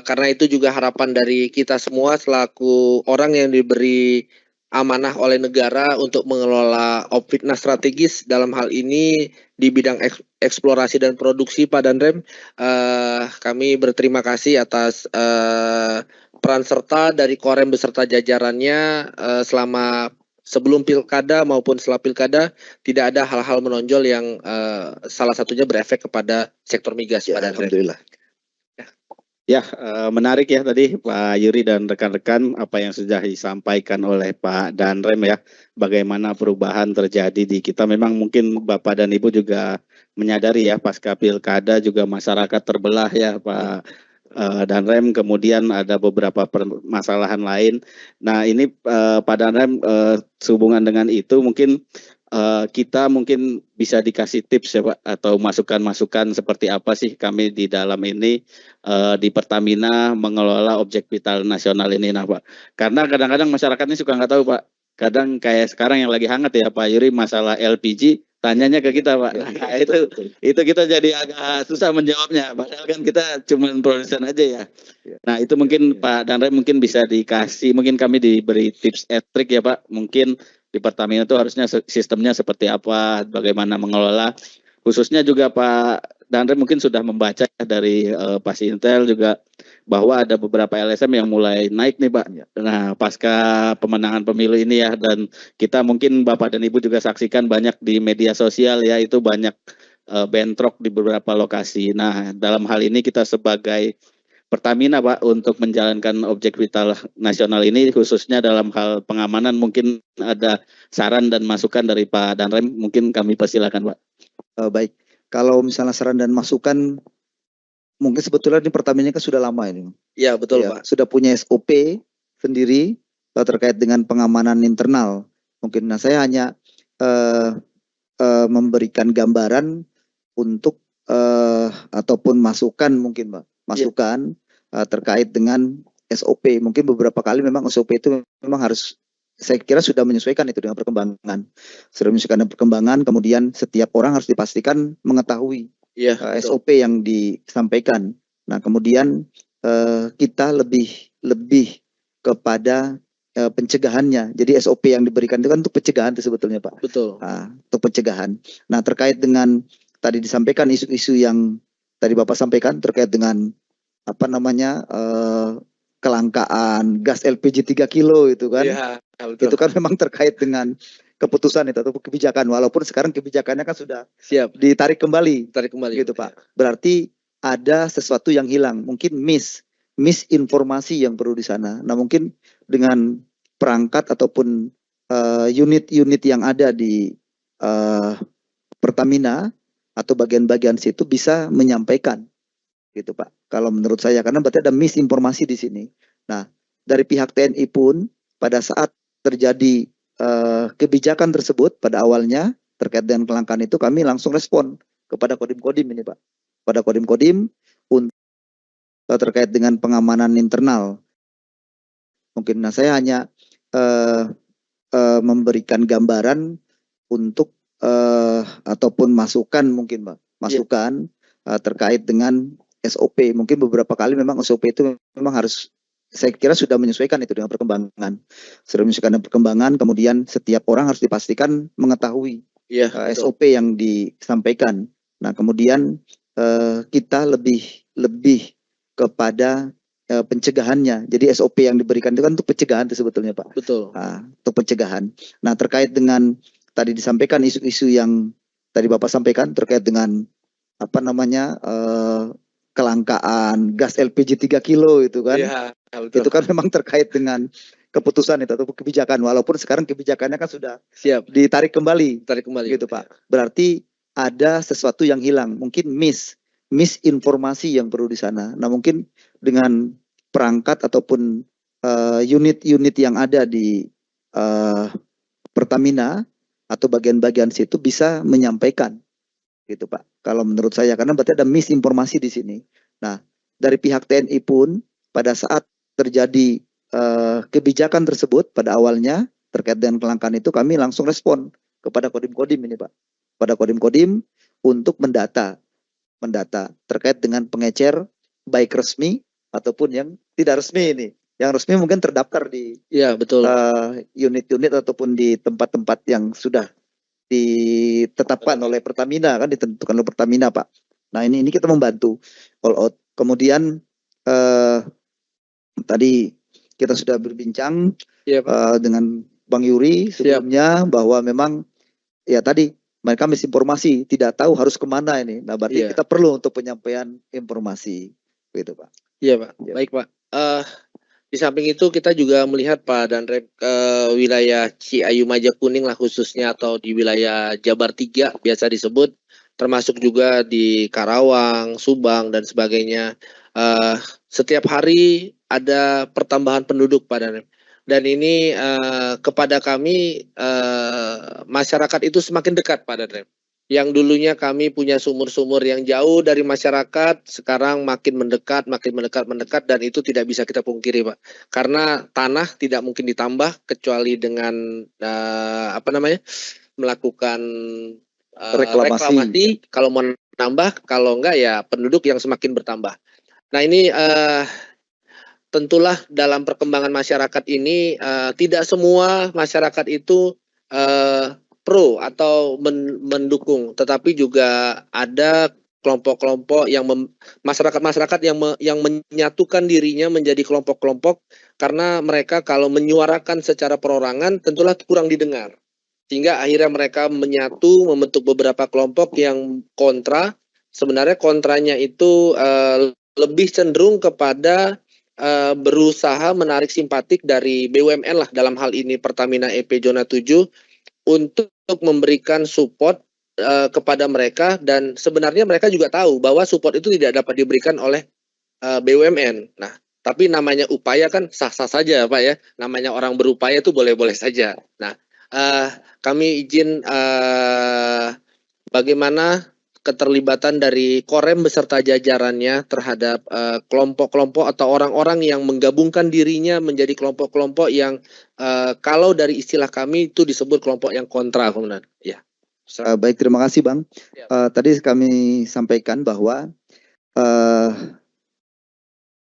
karena itu juga harapan dari kita semua selaku orang yang diberi amanah oleh negara untuk mengelola Opfitnas strategis dalam hal ini di bidang eksplorasi dan produksi Pak Danrem. Kami berterima kasih atas peran serta dari Korem beserta jajarannya selama sebelum pilkada maupun setelah pilkada, tidak ada hal-hal menonjol yang salah satunya berefek kepada sektor migas. Ya, alhamdulillah. Ya, menarik ya tadi Pak Yuri dan rekan-rekan apa yang sudah disampaikan oleh Pak Danrem ya, bagaimana perubahan terjadi di kita. Memang mungkin Bapak dan Ibu juga menyadari ya, pasca pilkada juga masyarakat terbelah ya Pak Danrem, kemudian ada beberapa permasalahan lain. Nah ini Pak Danrem, sehubungan dengan itu mungkin kita mungkin bisa dikasih tips ya Pak, atau masukan-masukan seperti apa sih kami di dalam ini di Pertamina mengelola objek vital nasional ini, nah Pak. Karena kadang-kadang masyarakat ini suka nggak tahu Pak, kadang kayak sekarang yang lagi hangat ya Pak Yuri, masalah LPG, tanyanya ke kita Pak. Nah, itu kita jadi agak susah menjawabnya. Padahal kan kita cuma produsen aja ya. Nah itu mungkin Pak Danre mungkin bisa dikasih, mungkin kami diberi tips and trick ya Pak. Mungkin di Pertamina itu harusnya sistemnya seperti apa, bagaimana mengelola. Khususnya juga Pak Danre mungkin sudah membaca dari Pas Intel juga bahwa ada beberapa LSM yang mulai naik nih Pak. Nah pasca pemenangan pemilu ini ya, dan kita mungkin Bapak dan Ibu juga saksikan banyak di media sosial ya, itu banyak bentrok di beberapa lokasi. Nah dalam hal ini kita sebagai Pertamina Pak untuk menjalankan objek vital nasional ini khususnya dalam hal pengamanan, mungkin ada saran dan masukan dari Pak Danrem, mungkin kami persilakan Pak. Baik, kalau misalnya saran dan masukan, mungkin sebetulnya di Pertamina kan sudah lama ini. Ya betul Ya, Pak. sudah punya SOP sendiri terkait dengan pengamanan internal. Mungkin saya hanya memberikan gambaran untuk ataupun masukan mungkin Pak, masukan terkait dengan SOP. Mungkin beberapa kali memang SOP itu memang harus, saya kira sudah menyesuaikan itu dengan perkembangan. Sudah menyesuaikan dengan perkembangan, kemudian setiap orang harus dipastikan mengetahui SOP yang disampaikan. Nah, kemudian kita lebih kepada pencegahannya. Jadi SOP yang diberikan itu kan untuk pencegahan itu sebetulnya Pak. Betul. Untuk pencegahan. Nah, terkait dengan tadi disampaikan isu-isu yang tadi Bapak sampaikan terkait dengan apa namanya kelangkaan gas LPG 3 kilo itu kan. Ya, betul. Itu kan memang terkait dengan keputusan itu atau kebijakan, walaupun sekarang kebijakannya kan sudah ditarik kembali. Gitu Pak. Berarti ada sesuatu yang hilang, mungkin misinformasi yang perlu di sana. Nah, mungkin dengan perangkat ataupun unit-unit yang ada di Pertamina atau bagian-bagian situ bisa menyampaikan gitu Pak. Kalau menurut saya, karena berarti ada misinformasi di sini. Nah, dari pihak TNI pun pada saat terjadi kebijakan tersebut pada awalnya terkait dengan kelangkaan itu, kami langsung respon kepada kodim-kodim ini Pak. Pada kodim-kodim untuk terkait dengan pengamanan internal. Mungkin saya hanya memberikan gambaran untuk ataupun masukan mungkin Pak. Masukan terkait dengan SOP. Mungkin beberapa kali memang SOP itu memang harus, saya kira sudah menyesuaikan itu dengan perkembangan. Sudah menyesuaikan dengan perkembangan, kemudian setiap orang harus dipastikan mengetahui SOP yang disampaikan. Nah, kemudian kita lebih kepada pencegahannya. Jadi SOP yang diberikan itu kan untuk pencegahan itu sebetulnya Pak. Betul. Untuk pencegahan. Nah, terkait dengan tadi disampaikan isu-isu yang tadi Bapak sampaikan terkait dengan apa namanya kelangkaan gas LPG 3 kilo itu kan. Ya, betul. Itu kan memang terkait dengan keputusan itu atau kebijakan, walaupun sekarang kebijakannya kan sudah ditarik kembali. Gitu Pak. Berarti ada sesuatu yang hilang, mungkin misinformasi yang perlu di sana. Nah, mungkin dengan perangkat ataupun unit-unit yang ada di Pertamina atau bagian-bagian situ bisa menyampaikan gitu Pak. Kalau menurut saya, karena berarti ada misinformasi di sini. Nah, dari pihak TNI pun pada saat terjadi kebijakan tersebut pada awalnya terkait dengan kelangkaan itu, kami langsung respon kepada kodim-kodim ini Pak. Pada kodim-kodim untuk mendata terkait dengan pengecer baik resmi ataupun yang tidak resmi ini. Yang resmi mungkin terdaftar di unit-unit ataupun di tempat-tempat yang sudah ditetapkan oleh Pertamina, kan ditentukan oleh Pertamina Pak. Nah, ini kita membantu all out. Kemudian tadi kita sudah berbincang dengan Bang Yuri sebelumnya bahwa memang ya tadi mereka misinformasi, tidak tahu harus kemana ini. Nah, berarti kita perlu untuk penyampaian informasi, gitu Pak. Iya Pak. Baik Pak. Di samping itu kita juga melihat Pak Danrem ke wilayah Ciayu Majakuning lah khususnya, atau di wilayah Jabar 3 biasa disebut, termasuk juga di Karawang, Subang dan sebagainya. Setiap hari ada pertambahan penduduk Pak Danrem. Dan ini kepada kami masyarakat itu semakin dekat Pak Danrem. yang dulunya kami punya sumur-sumur yang jauh dari masyarakat, sekarang makin mendekat, dan itu tidak bisa kita pungkiri, Pak. Karena tanah tidak mungkin ditambah kecuali dengan melakukan reklamasi. Kalau mau nambah, kalau enggak ya penduduk yang semakin bertambah. Nah ini tentulah dalam perkembangan masyarakat ini tidak semua masyarakat itu pro atau mendukung, tetapi juga ada kelompok-kelompok yang masyarakat-masyarakat yang menyatukan dirinya menjadi kelompok-kelompok karena mereka kalau menyuarakan secara perorangan tentulah kurang didengar. Sehingga akhirnya mereka menyatu membentuk beberapa kelompok yang kontra. Sebenarnya kontranya itu lebih cenderung kepada berusaha menarik simpatik dari BUMN lah, dalam hal ini Pertamina EP Zona 7, untuk memberikan support kepada mereka, dan sebenarnya mereka juga tahu bahwa support itu tidak dapat diberikan oleh BUMN. Nah, tapi namanya upaya kan sah-sah saja, Pak ya. Namanya orang berupaya itu boleh-boleh saja. Nah, kami izin bagaimana keterlibatan dari Korem beserta jajarannya terhadap kelompok-kelompok atau orang-orang yang menggabungkan dirinya menjadi kelompok-kelompok yang kalau dari istilah kami itu disebut kelompok yang kontra, Komandan. Ya. Baik, terima kasih Bang. Tadi kami sampaikan bahwa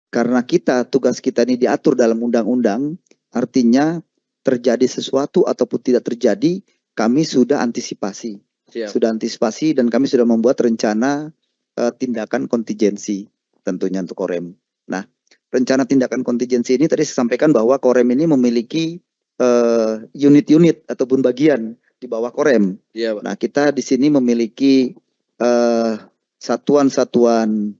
karena tugas kita ini diatur dalam undang-undang, artinya terjadi sesuatu ataupun tidak terjadi, kami sudah antisipasi. Sudah antisipasi dan kami sudah membuat rencana tindakan kontingensi tentunya untuk Korem. Nah, rencana tindakan kontingensi ini tadi saya sampaikan bahwa Korem ini memiliki unit-unit ataupun bagian di bawah Korem. Ya, nah, kita di sini memiliki satuan-satuan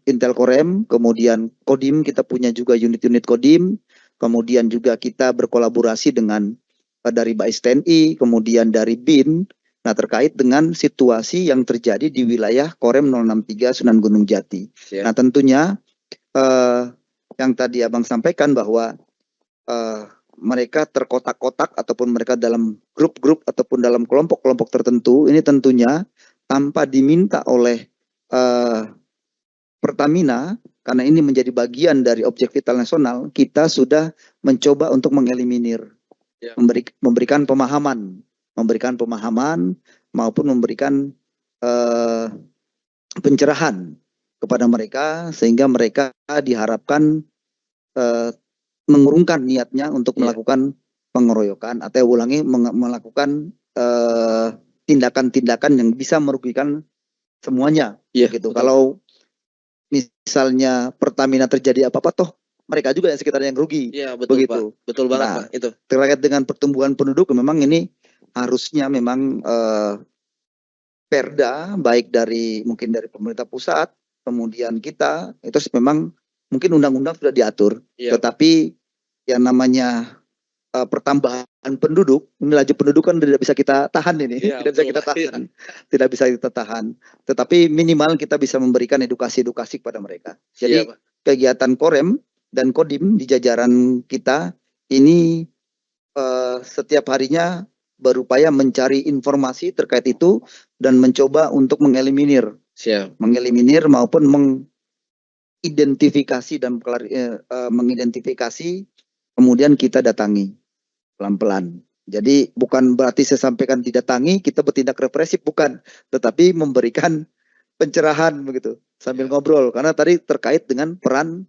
Intel Korem, kemudian Kodim, kita punya juga unit-unit Kodim, kemudian juga kita berkolaborasi dengan dari Bais TNI, kemudian dari BIN, nah terkait dengan situasi yang terjadi di wilayah Korem 063 Sunan Gunung Jati. Nah tentunya yang tadi Abang sampaikan bahwa mereka terkotak-kotak ataupun mereka dalam grup-grup ataupun dalam kelompok-kelompok tertentu, ini tentunya tanpa diminta oleh Pertamina, karena ini menjadi bagian dari objek vital nasional, kita sudah mencoba untuk mengeliminir, memberikan pemahaman maupun memberikan pencerahan kepada mereka, sehingga mereka diharapkan mengurungkan niatnya untuk melakukan pengeroyokan atau melakukan tindakan-tindakan yang bisa merugikan semuanya. Gitu. Kalau misalnya Pertamina terjadi apa-apa, toh mereka juga yang sekitarnya yang rugi. Iya, betul, begitu. Pak. Betul banget, Pak. Itu terkait dengan pertumbuhan penduduk, memang ini harusnya memang perda baik mungkin dari pemerintah pusat, kemudian kita itu memang mungkin undang-undang sudah diatur, tetapi yang namanya pertambahan penduduk, ini laju penduduk kan tidak bisa kita tahan ini, tidak bisa kita tahan. Tetapi minimal kita bisa memberikan edukasi-edukasi kepada mereka. Jadi kegiatan Korem dan Kodim di jajaran kita ini setiap harinya berupaya mencari informasi terkait itu dan mencoba untuk mengeliminir maupun mengidentifikasi dan mengidentifikasi, kemudian kita datangi pelan-pelan. Jadi bukan berarti saya sampaikan didatangi kita bertindak represif, bukan, tetapi memberikan pencerahan begitu sambil ngobrol, karena tadi terkait dengan peran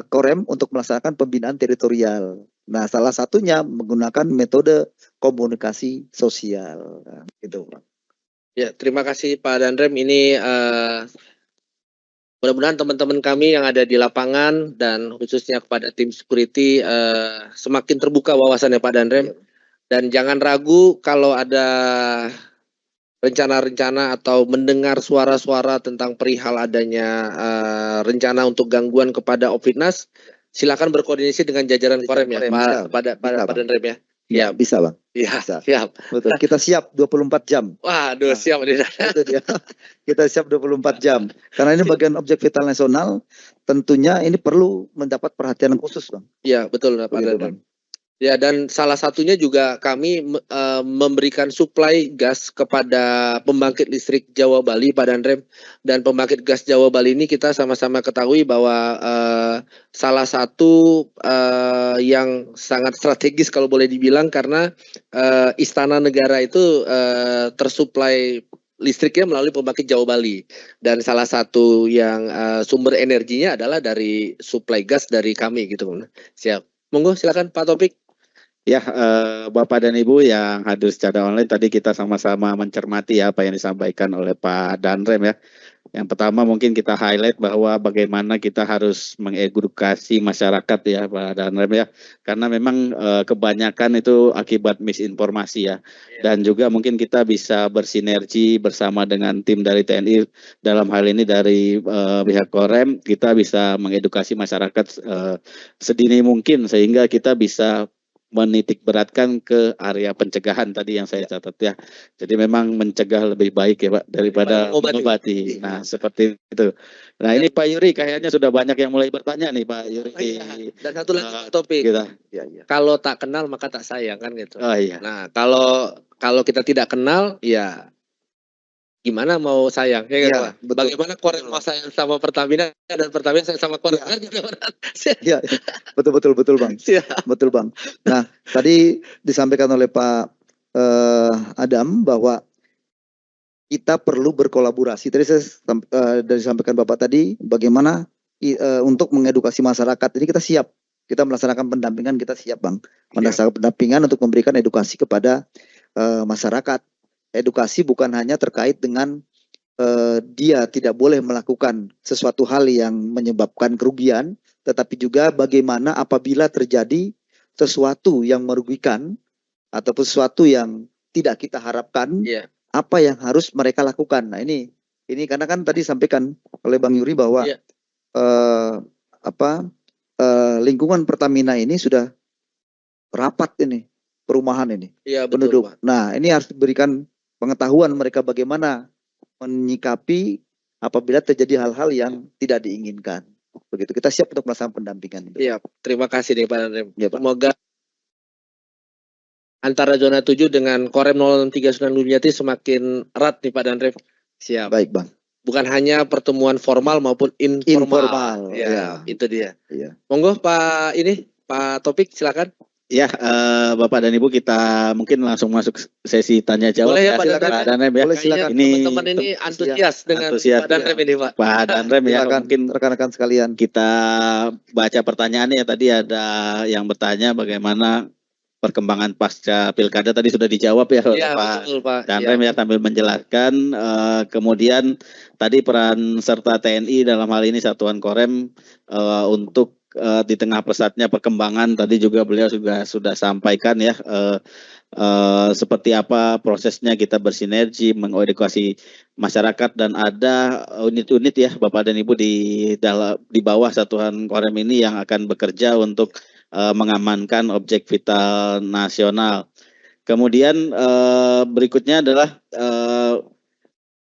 Korem untuk melaksanakan pembinaan teritorial. Nah, salah satunya menggunakan metode komunikasi sosial, gitu. Ya, terima kasih Pak Danrem. Ini mudah-mudahan teman-teman kami yang ada di lapangan dan khususnya kepada tim security semakin terbuka wawasannya Pak Danrem. Dan jangan ragu kalau ada rencana-rencana atau mendengar suara-suara tentang perihal adanya rencana untuk gangguan kepada Opitnas, silakan berkoordinasi dengan jajaran Korem ya, Pak Danrem ya. Ya, bisa Bang. Iya, bisa. Siap. Betul. Kita siap 24 jam. Waduh, siap. Itu dia. Kita siap 24 jam. Karena ini bagian objek vital nasional, tentunya ini perlu mendapat perhatian khusus, Bang. Iya, betul Pak Danrem. Ya, dan salah satunya juga kami memberikan suplai gas kepada pembangkit listrik Jawa Bali, Pak Danrem. Dan pembangkit gas Jawa Bali ini kita sama-sama ketahui bahwa salah satu yang sangat strategis kalau boleh dibilang, karena Istana Negara itu tersuplai listriknya melalui pembangkit Jawa Bali. Dan salah satu yang sumber energinya adalah dari suplai gas dari kami gitu. Siap. Monggo silakan Pak Topik. Ya, Bapak dan Ibu yang hadir secara online, tadi kita sama-sama mencermati ya apa yang disampaikan oleh Pak Danrem ya. Yang pertama mungkin kita highlight bahwa bagaimana kita harus mengedukasi masyarakat ya Pak Danrem ya. Karena memang kebanyakan itu akibat misinformasi ya. Dan juga mungkin kita bisa bersinergi bersama dengan tim dari TNI, dalam hal ini dari pihak Korem, kita bisa mengedukasi masyarakat sedini mungkin sehingga kita bisa menitik beratkan ke area pencegahan tadi yang saya catat ya. Jadi memang mencegah lebih baik ya Pak daripada mengobati. Nah seperti itu. Nah ini Pak Yuri kayaknya sudah banyak yang mulai bertanya nih Pak Yuri. Dan satu lagi topik. Kalau tak kenal maka tak sayang kan gitu. Oh iya. Nah kalau kita tidak kenal ya gimana mau sayang ya kan Pak? Bagaimana Korem mau sayang sama Pertamina dan Pertamina sayang sama Korem kan? Iya, betul Bang. Betul Bang. Nah, tadi disampaikan oleh Pak Adam bahwa kita perlu berkolaborasi. Tadi saya dari sampaikan Bapak tadi bagaimana untuk mengedukasi masyarakat. Ini kita siap. Kita melaksanakan pendampingan, kita siap Bang. Melaksanakan pendampingan untuk memberikan edukasi kepada masyarakat. Edukasi bukan hanya terkait dengan dia tidak boleh melakukan sesuatu hal yang menyebabkan kerugian, tetapi juga bagaimana apabila terjadi sesuatu yang merugikan ataupun sesuatu yang tidak kita harapkan, apa yang harus mereka lakukan. Nah ini karena kan tadi sampaikan oleh Bang Yuri bahwa lingkungan Pertamina ini sudah rapat ini perumahan ini, penduduk. Betul, Pak. Nah ini harus diberikan pengetahuan mereka bagaimana menyikapi apabila terjadi hal-hal yang tidak diinginkan. Begitu, kita siap untuk melaksanakan pendampingan. Iya, terima kasih nih Pak Danrem. Ya, Pak. Semoga antara zona 7 dengan Korem 063 Sunan Gunung Jati semakin erat nih Pak Danrem. Siap. Baik Bang. Bukan hanya pertemuan formal maupun informal. Ya, itu dia. Ya. Monggo Pak Topik silakan. Ya, Bapak dan Ibu kita mungkin langsung masuk sesi tanya jawab. Boleh ya Pak Danrem ya. Boleh silakan. Ini teman-teman ini antusias dengan Pak Danrem ini Pak. Pak Danrem ya, mungkin rekan-rekan sekalian kita baca pertanyaannya ya. Tadi ada yang bertanya bagaimana perkembangan pasca pilkada, tadi sudah dijawab ya oleh Pak Danrem ya sambil menjelaskan. Kemudian tadi peran serta TNI dalam hal ini Satuan Korem untuk di tengah pesatnya perkembangan, tadi juga beliau juga sudah sampaikan ya seperti apa prosesnya kita bersinergi mengedukasi masyarakat, dan ada unit-unit ya Bapak dan Ibu di bawah Satuan Korem ini yang akan bekerja untuk mengamankan objek vital nasional. Kemudian berikutnya adalah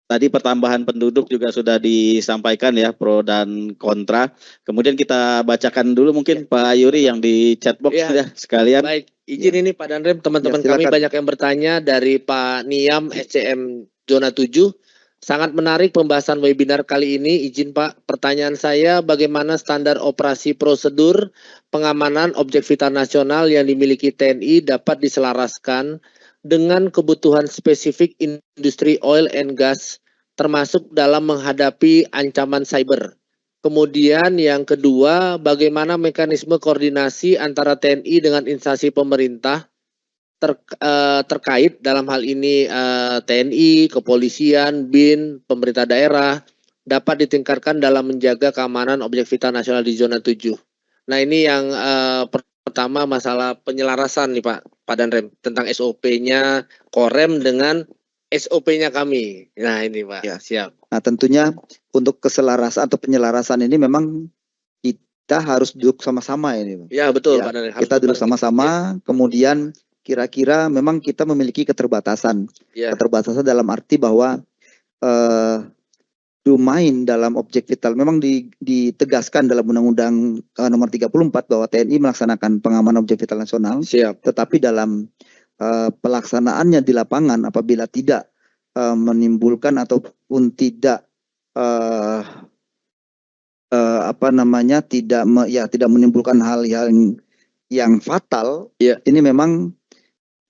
tadi pertambahan penduduk juga sudah disampaikan ya, pro dan kontra. Kemudian kita bacakan dulu mungkin Pak Yuri yang di chatbox ya sekalian. Baik, izin ini Pak Danrem, teman-teman kami banyak yang bertanya dari Pak Niam SCM Zona 7. Sangat menarik pembahasan webinar kali ini. Izin Pak, pertanyaan saya bagaimana standar operasi prosedur pengamanan objek vital nasional yang dimiliki TNI dapat diselaraskan dengan kebutuhan spesifik industri oil and gas, termasuk dalam menghadapi ancaman cyber. Kemudian yang kedua, bagaimana mekanisme koordinasi antara TNI dengan instansi pemerintah terkait dalam hal ini TNI, kepolisian, BIN, pemerintah daerah dapat ditingkatkan dalam menjaga keamanan objek vital nasional di zona 7. Nah ini yang pertama masalah penyelarasan nih Pak Danrem tentang SOP-nya Korem dengan SOP-nya kami. Nah ini Pak. Ya. Siap. Nah tentunya untuk keselarasan atau penyelarasan ini memang kita harus duduk sama-sama ini. Ya betul Pak Danrem. Kita duduk sama-sama, kemudian kira-kira memang kita memiliki keterbatasan. Keterbatasan dalam arti bahwa bermain dalam objek vital. Memang ditegaskan dalam Undang-Undang nomor 34 bahwa TNI melaksanakan pengamanan objek vital nasional. Siap. Tetapi dalam pelaksanaannya di lapangan apabila tidak menimbulkan ataupun tidak tidak menimbulkan hal-hal yang fatal, ini memang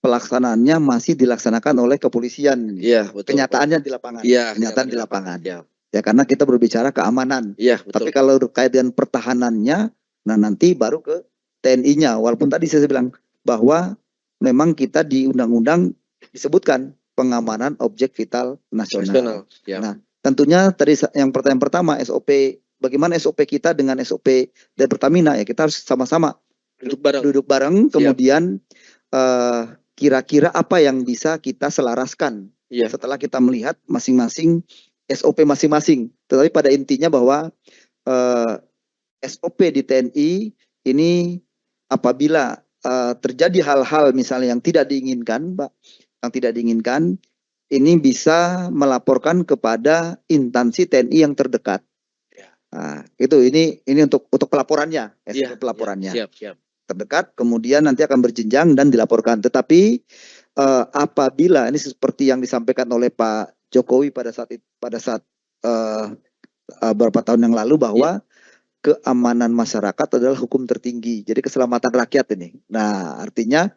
pelaksanaannya masih dilaksanakan oleh kepolisian. Iya, betul. Kenyataannya di lapangan. Iya, kenyataan di lapangan. Ya. Ya, karena kita berbicara keamanan. Iya, betul. Tapi kalau terkait dengan pertahanannya, nah nanti baru ke TNI-nya. Walaupun tadi saya bilang bahwa memang kita di undang-undang disebutkan pengamanan objek vital nasional. Ya. Nah, tentunya tadi yang pertanyaan pertama SOP, bagaimana SOP kita dengan SOP dari Pertamina, ya kita harus sama-sama duduk bareng kemudian kira-kira apa yang bisa kita selaraskan setelah kita melihat masing-masing SOP masing-masing. Tetapi pada intinya bahwa SOP di TNI ini apabila terjadi hal-hal misalnya yang tidak diinginkan, Pak, ini bisa melaporkan kepada instansi TNI yang terdekat. Nah, ini untuk pelaporannya, SOP pelaporannya. Siap. Terdekat, kemudian nanti akan berjenjang dan dilaporkan. Tetapi apabila ini seperti yang disampaikan oleh Pak Jokowi pada saat beberapa tahun yang lalu bahwa keamanan masyarakat adalah hukum tertinggi. Jadi keselamatan rakyat ini. Nah, artinya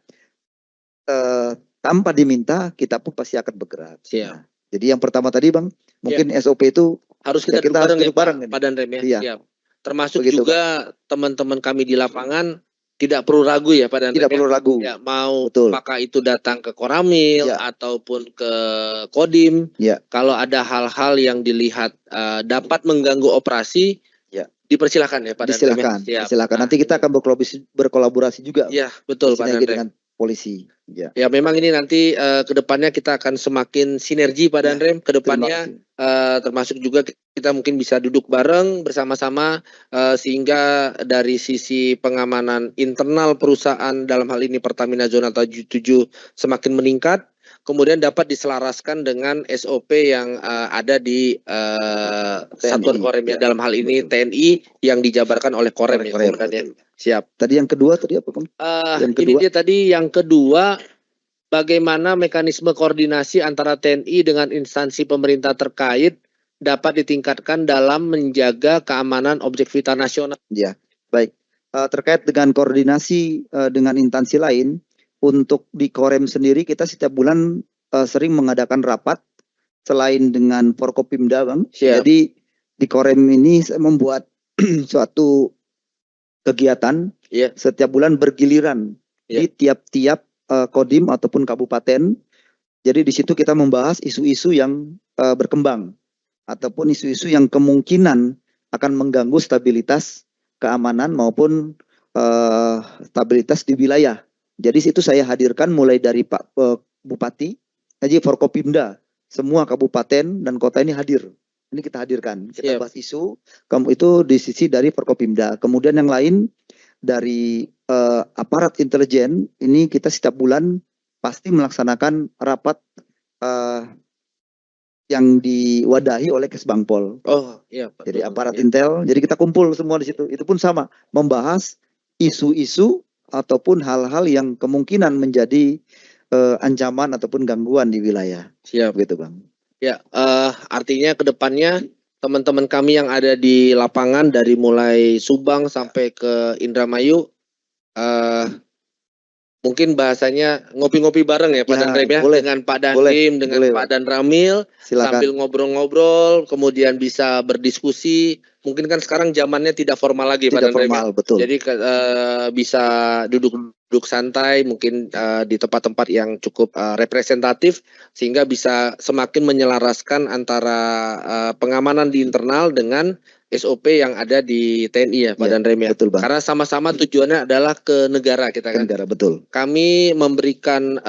tanpa diminta kita pun pasti akan bergerak. Siap. Nah, jadi yang pertama tadi Bang, mungkin SOP itu harus kita duduk bareng Pak Danrem ya. Siap. Termasuk begitu, juga teman-teman kami di lapangan tidak perlu ragu ya Pak Danrem. Tidak perlu ragu. Ya, mau apakah itu datang ke Koramil ataupun ke Kodim. Kalau ada hal-hal yang dilihat dapat mengganggu operasi, dipersilakan ya Pak Danrem. Silakan. Nanti kita akan berkolaborasi juga. Ya, betul Pak Danrem. Dengan polisi. Ya memang ini nanti kedepannya kita akan semakin sinergi Pak Danrem. Kedepannya termasuk juga kita mungkin bisa duduk bareng bersama-sama sehingga dari sisi pengamanan internal perusahaan dalam hal ini Pertamina Zona 7 semakin meningkat. Kemudian dapat diselaraskan dengan SOP yang ada di Satuan Korem ya, dalam hal ini TNI yang dijabarkan oleh Korem. Siap. Tadi yang kedua tadi apa Bang? Yang kedua bagaimana mekanisme koordinasi antara TNI dengan instansi pemerintah terkait dapat ditingkatkan dalam menjaga keamanan objek vital nasional. Ya, baik. Terkait dengan koordinasi dengan instansi lain, untuk di Korem sendiri kita setiap bulan sering mengadakan rapat selain dengan Forkopimda Bang. Siap. Jadi di Korem ini saya membuat suatu kegiatan setiap bulan bergiliran di tiap-tiap kodim ataupun kabupaten. Jadi di situ kita membahas isu-isu yang berkembang ataupun isu-isu yang kemungkinan akan mengganggu stabilitas keamanan maupun stabilitas di wilayah. Jadi situ saya hadirkan mulai dari Pak Bupati, jadi Forkopimda, semua kabupaten dan kota ini hadir. Ini kita hadirkan, kita bahas isu, itu di sisi dari Forkopimda. Kemudian yang lain dari aparat intelijen, ini kita setiap bulan pasti melaksanakan rapat yang diwadahi oleh Kesbangpol. Oh iya Pak. Jadi aparat intel, jadi kita kumpul semua di situ. Itu pun sama, membahas isu-isu ataupun hal-hal yang kemungkinan menjadi ancaman ataupun gangguan di wilayah. Siap. Gitu Bang. Ya, artinya ke depannya teman-teman kami yang ada di lapangan dari mulai Subang sampai ke Indramayu, mungkin bahasanya ngopi-ngopi bareng ya Pak Danrem ya, dengan Pak Dandim, dengan Pak Dan Ramil, sambil ngobrol-ngobrol, kemudian bisa berdiskusi. Mungkin kan sekarang zamannya tidak formal lagi Pak Danrem ya. Betul. Jadi bisa duduk santai, mungkin di tempat-tempat yang cukup representatif, sehingga bisa semakin menyelaraskan antara pengamanan di internal dengan SOP yang ada di TNI ya Pak Danrem ya. Betul, Bang. Karena sama-sama tujuannya adalah ke negara kita kan. Negara, betul. Kami memberikan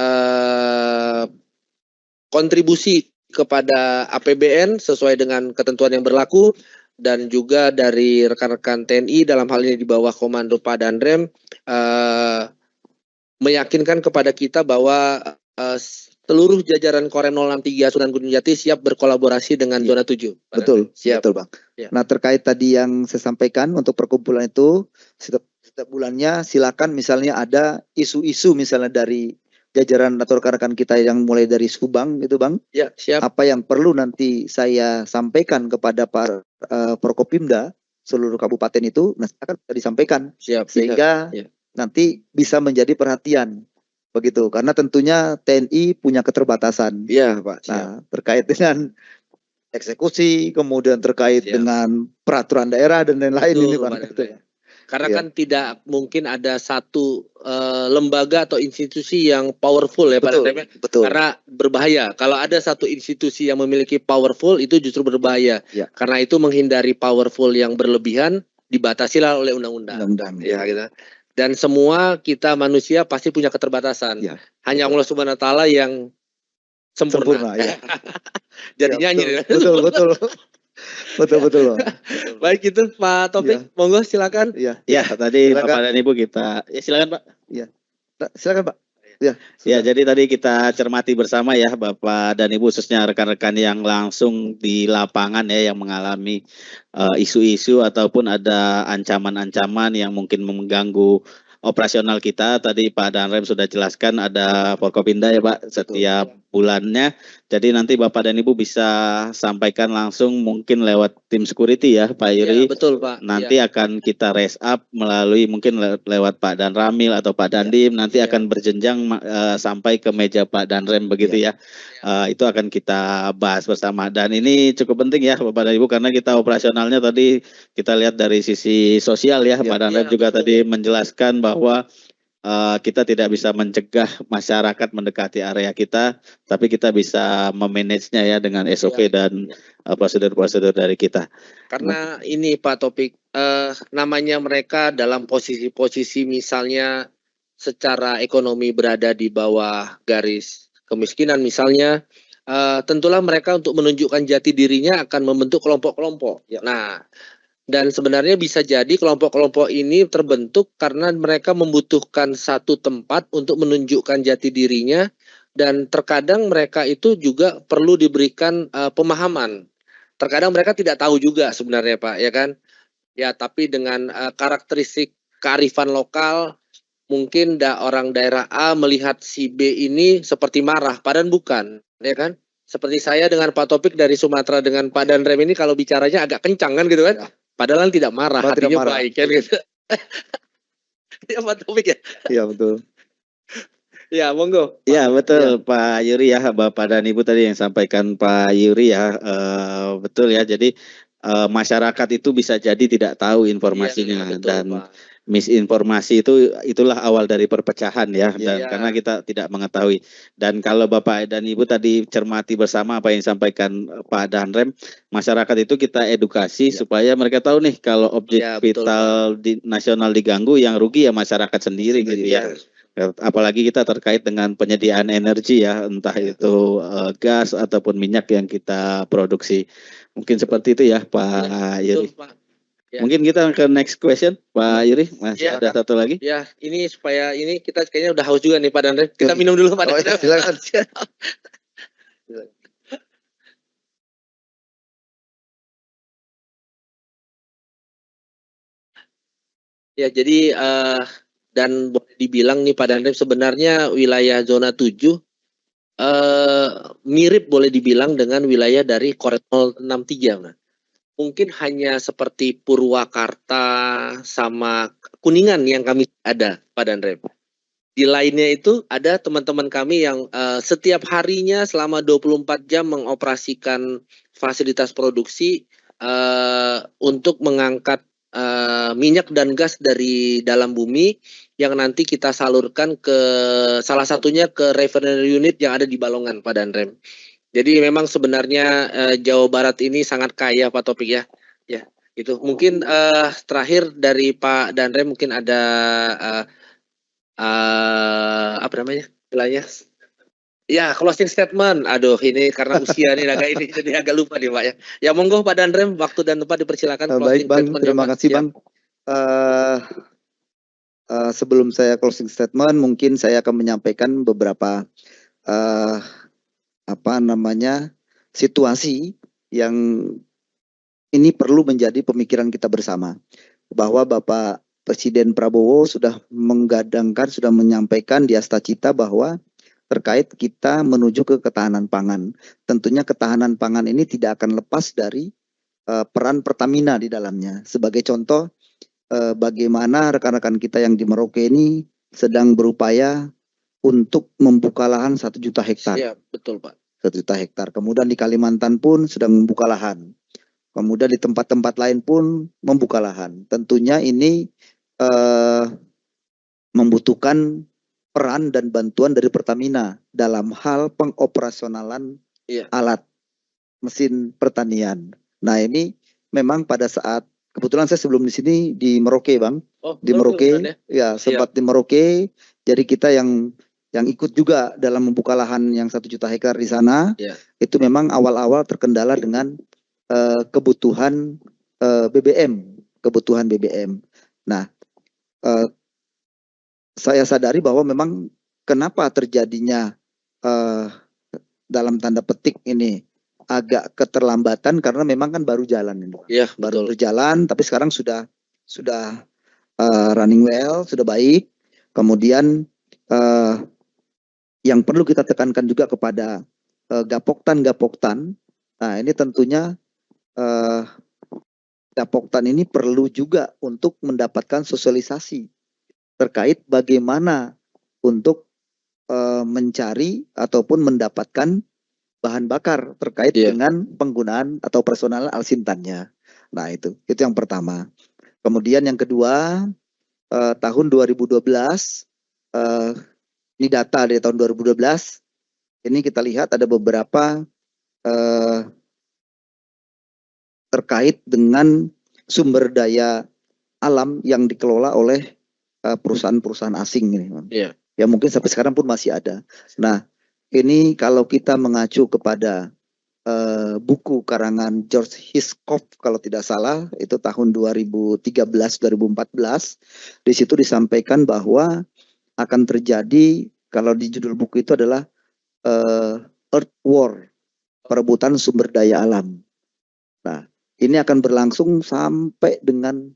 kontribusi kepada APBN sesuai dengan ketentuan yang berlaku, dan juga dari rekan-rekan TNI dalam hal ini di bawah komando Pak Danrem meyakinkan kepada kita bahwa seluruh jajaran Korem 063 Sunan Gunung Jati siap berkolaborasi dengan zona 7. Betul, Siap. betul Bang. Ya. Nah terkait tadi yang saya sampaikan untuk perkumpulan itu setiap bulannya silakan misalnya ada isu-isu misalnya dari jajaran atau rekan-rekan kita yang mulai dari Subang gitu Bang. Ya, siap. Apa yang perlu nanti saya sampaikan kepada para Prokopimda seluruh kabupaten itu, nah akan disampaikan. Siap. Sehingga Ya. nanti bisa menjadi perhatian. Begitu, karena tentunya TNI punya keterbatasan. Iya, Pak. Siap. Nah, terkait dengan eksekusi, kemudian terkait Siap. dengan peraturan daerah dan lain-lain Betul, ini Bang. Pak Dandre. Karena Iya. kan tidak mungkin ada satu lembaga atau institusi yang powerful ya Pak Betul, Dandre. betul. Karena berbahaya. Kalau ada satu institusi yang memiliki powerful itu justru berbahaya. Ya. Karena itu menghindari powerful yang berlebihan dibatasilah oleh undang-undang. Undang-undang. Ya, gitu. Dan semua kita manusia pasti punya keterbatasan. Ya. Hanya Allah Subhanahu wa taala yang sempurna. Ya. Jadi Ya, nyanyi. betul. Betul. Baik itu Pak Taufik, monggo silakan. Iya. Ya, tadi Silakan. Bapak dan Ibu kita. Ya, silakan Pak. Silakan Pak. Ya. Ya, jadi tadi kita cermati bersama ya Bapak dan Ibu, khususnya rekan-rekan yang langsung di lapangan ya, yang mengalami isu-isu ataupun ada ancaman-ancaman yang mungkin mengganggu operasional kita. Tadi Pak Danrem sudah jelaskan ada Forkopimda ya Pak setiap bulannya. Jadi nanti Bapak dan Ibu bisa sampaikan langsung mungkin lewat tim security ya Pak Yuri. Ya, betul Pak. Nanti akan kita raise up melalui mungkin lewat Pak Dan Ramil atau Pak Dandim. Nanti akan berjenjang sampai ke meja Pak Danrem begitu ya. Itu akan kita bahas bersama. Dan ini cukup penting ya Bapak dan Ibu, karena kita operasionalnya tadi kita lihat dari sisi sosial ya. Pak Danrem juga tadi menjelaskan bahwa kita tidak bisa mencegah masyarakat mendekati area kita, tapi kita bisa memanagenya ya dengan SOP dan prosedur-prosedur dari kita. Karena ini Pak Topik, namanya mereka dalam posisi-posisi misalnya secara ekonomi berada di bawah garis kemiskinan misalnya, tentulah mereka untuk menunjukkan jati dirinya akan membentuk kelompok-kelompok. Nah, dan sebenarnya bisa jadi kelompok-kelompok ini terbentuk karena mereka membutuhkan satu tempat untuk menunjukkan jati dirinya, dan terkadang mereka itu juga perlu diberikan pemahaman. Terkadang mereka tidak tahu juga sebenarnya Pak, ya kan? Ya, tapi dengan karakteristik kearifan lokal, mungkin orang daerah A melihat si B ini seperti marah, padahal bukan, ya kan? Seperti saya dengan Pak Topik dari Sumatera dengan Pak Danrem ini kalau bicaranya agak kencang kan gitu kan? Padahal tidak marah, hatinya baik kan gitu. Ya Pak Taufik ya. Iya betul. Ya monggo. Ya betul Pak Yuri ya, Bapak dan Ibu tadi yang sampaikan Pak Yuri ya, betul ya. Jadi masyarakat itu bisa jadi tidak tahu informasinya, betul, dan Pak. Misinformasi itulah awal dari perpecahan ya, dan karena kita tidak mengetahui. Dan kalau Bapak dan Ibu tadi cermati bersama apa yang disampaikan Pak Danrem, masyarakat itu kita edukasi supaya mereka tahu nih kalau objek vital nasional diganggu, yang rugi ya masyarakat sendiri gitu ya. Apalagi kita terkait dengan penyediaan energi ya, entah itu gas ataupun minyak yang kita produksi. Mungkin seperti itu ya Pak Yuri. Ya. Mungkin kita ke next question Pak Yuri, masih ada satu lagi. Ya, ini supaya ini kita kayaknya udah haus juga nih Pak Danrem. Kita minum dulu Pak Danrem. Silakan. Ya, jadi dan boleh dibilang nih Pak Danrem, sebenarnya wilayah zona 7 mirip boleh dibilang dengan wilayah dari Korem 063. Nah. Mungkin hanya seperti Purwakarta sama Kuningan yang kami ada Pak Danrem. Di lainnya itu ada teman-teman kami yang setiap harinya selama 24 jam mengoperasikan fasilitas produksi untuk mengangkat minyak dan gas dari dalam bumi yang nanti kita salurkan ke salah satunya ke refinery unit yang ada di Balongan Pak Danrem. Jadi memang sebenarnya Jawa Barat ini sangat kaya Pak Topik ya. Ya, itu mungkin terakhir dari Pak Danrem mungkin ada apa namanya? Istilahnya. Ya, closing statement. Aduh, ini karena usia nih agak ini jadi agak lupa nih Pak ya. Ya monggo Pak Danrem, waktu dan tempat dipersilakan. Baik Bang, terima kasih Bang. Sebelum saya closing statement, mungkin saya akan menyampaikan beberapa eh, situasi yang ini perlu menjadi pemikiran kita bersama, bahwa Bapak Presiden Prabowo sudah menggadangkan, sudah menyampaikan di Astacita bahwa terkait kita menuju ke ketahanan pangan. Tentunya ketahanan pangan ini tidak akan lepas dari peran Pertamina di dalamnya. Sebagai contoh, bagaimana rekan-rekan kita yang di Merauke ini sedang berupaya untuk membuka lahan 1 juta hektar. Iya, betul Pak. 1 juta hektar. Kemudian di Kalimantan pun sedang membuka lahan. Kemudian di tempat-tempat lain pun membuka lahan. Tentunya ini membutuhkan peran dan bantuan dari Pertamina dalam hal pengoperasionalan alat mesin pertanian. Nah ini memang pada saat, kebetulan saya sebelum di sini di Merauke Bang, di Merauke, ya sempat di Merauke. Jadi kita yang ikut juga dalam membuka lahan yang 1 juta hektar di sana, itu memang awal-awal terkendala dengan kebutuhan BBM. Nah, saya sadari bahwa memang kenapa terjadinya dalam tanda petik ini agak keterlambatan karena memang kan baru jalan ini. Iya, baru berjalan, tapi sekarang sudah running well, sudah baik. Kemudian yang perlu kita tekankan juga kepada Gapoktan. Nah, ini tentunya Gapoktan ini perlu juga untuk mendapatkan sosialisasi terkait bagaimana untuk mencari ataupun mendapatkan bahan bakar terkait dengan penggunaan atau personal alsintannya. Nah itu yang pertama. Kemudian yang kedua, tahun 2012, ini data dari tahun 2012, ini kita lihat ada beberapa terkait dengan sumber daya alam yang dikelola oleh perusahaan-perusahaan asing ini. Ya mungkin sampai sekarang pun masih ada. Nah ini kalau kita mengacu kepada buku karangan George Hitchcock kalau tidak salah, itu tahun 2013-2014, di situ disampaikan bahwa akan terjadi, kalau di judul buku itu adalah Earth War, perebutan sumber daya alam. Nah ini akan berlangsung sampai dengan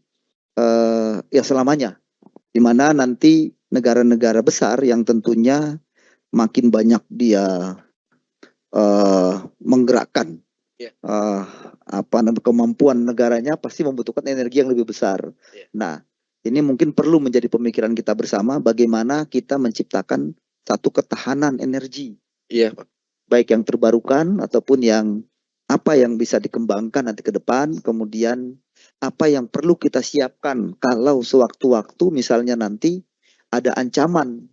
ya selamanya, di mana nanti negara-negara besar yang tentunya makin banyak dia menggerakkan kemampuan negaranya, pasti membutuhkan energi yang lebih besar. Nah, ini mungkin perlu menjadi pemikiran kita bersama bagaimana kita menciptakan satu ketahanan energi. Baik yang terbarukan ataupun yang apa yang bisa dikembangkan nanti ke depan, kemudian apa yang perlu kita siapkan kalau sewaktu-waktu misalnya nanti ada ancaman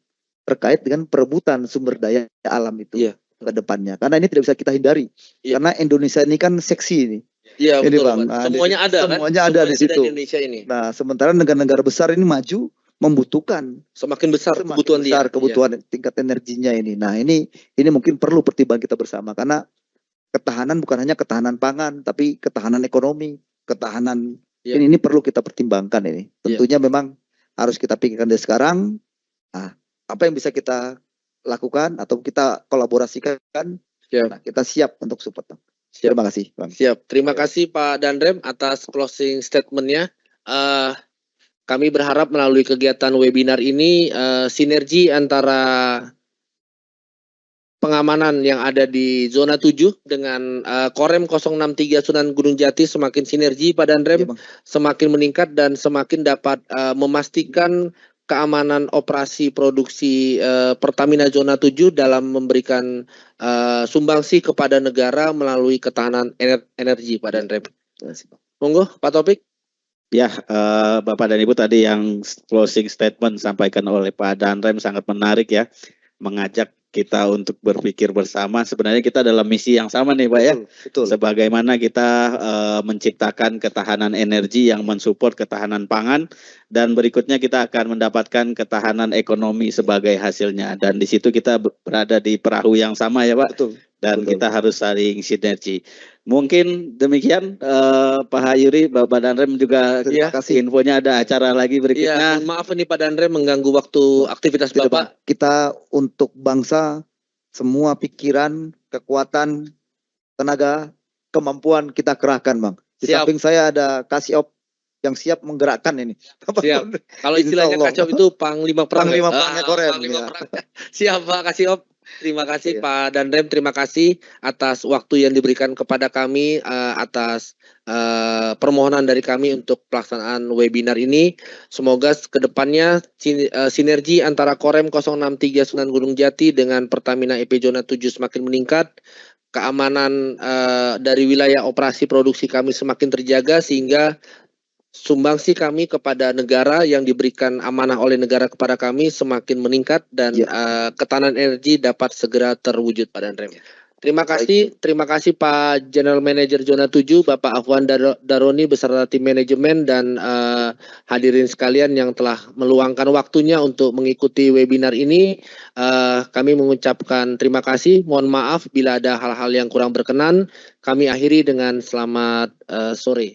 terkait dengan perebutan sumber daya alam itu ke depannya. Karena ini tidak bisa kita hindari. Karena Indonesia ini kan seksi ini. Iya, ini betul, Bang. Nah, semuanya ada kan? Semuanya ada di situ. Indonesia ini. Nah, sementara negara-negara besar ini maju membutuhkan semakin besar kebutuhan tingkat energinya ini. Nah, ini mungkin perlu pertimbangan kita bersama, karena ketahanan bukan hanya ketahanan pangan, tapi ketahanan ekonomi, ketahanan ini perlu kita pertimbangkan ini. Tentunya memang harus kita pikirkan dari sekarang. Nah, apa yang bisa kita lakukan atau kita kolaborasikan? Nah, kita siap untuk support. Terima kasih, Bang. Siap. Terima kasih Pak Danrem atas closing statement-nya. Kami berharap melalui kegiatan webinar ini sinergi antara pengamanan yang ada di zona 7 dengan Korem 063 Sunan Gunung Jati semakin sinergi Pak Danrem, semakin meningkat dan semakin dapat memastikan keamanan operasi produksi Pertamina zona 7 dalam memberikan sumbangsi kepada negara melalui ketahanan energi Pak Danrem. Monggo Pak Taufik. Ya, Bapak dan Ibu, tadi yang closing statement sampaikan oleh Pak Danrem sangat menarik ya, mengajak kita untuk berpikir bersama. Sebenarnya kita dalam misi yang sama nih Pak ya. Betul. Sebagaimana kita menciptakan ketahanan energi yang mensupport ketahanan pangan, dan berikutnya kita akan mendapatkan ketahanan ekonomi sebagai hasilnya. Dan di situ kita berada di perahu yang sama ya Pak. Betul. Dan kita harus saling sinergi. Mungkin demikian Pak Hayuri, Bapak Danrem juga kasih infonya, ada acara lagi berikutnya. Maaf ini Pak Danrem mengganggu waktu aktivitas Bapak. Kita untuk bangsa semua pikiran, kekuatan, tenaga, kemampuan kita kerahkan, Bang. Di Siap. samping saya ada Kasiop yang siap menggerakkan ini. Siap. Kalau Insya istilahnya Allah. Kasiop itu panglima perang. Panglima ya? perangnya Korem, Panglima ya. perang. Siap Pak Kasiop. Terima kasih Iya. Pak Danrem, terima kasih atas waktu yang diberikan kepada kami, atas permohonan dari kami untuk pelaksanaan webinar ini. Semoga kedepannya sinergi antara Korem 063 Sunan Gunung Jati dengan Pertamina EP Zona 7 semakin meningkat. Keamanan dari wilayah operasi produksi kami semakin terjaga, sehingga sumbangsi kami kepada negara yang diberikan amanah oleh negara kepada kami semakin meningkat, dan ketahanan energi dapat segera terwujud, Pak Danrem. Terima kasih Pak General Manager Zona 7 Bapak Afwan Daroni beserta tim manajemen dan hadirin sekalian yang telah meluangkan waktunya untuk mengikuti webinar ini. Kami mengucapkan terima kasih. Mohon maaf bila ada hal-hal yang kurang berkenan. Kami akhiri dengan selamat sore.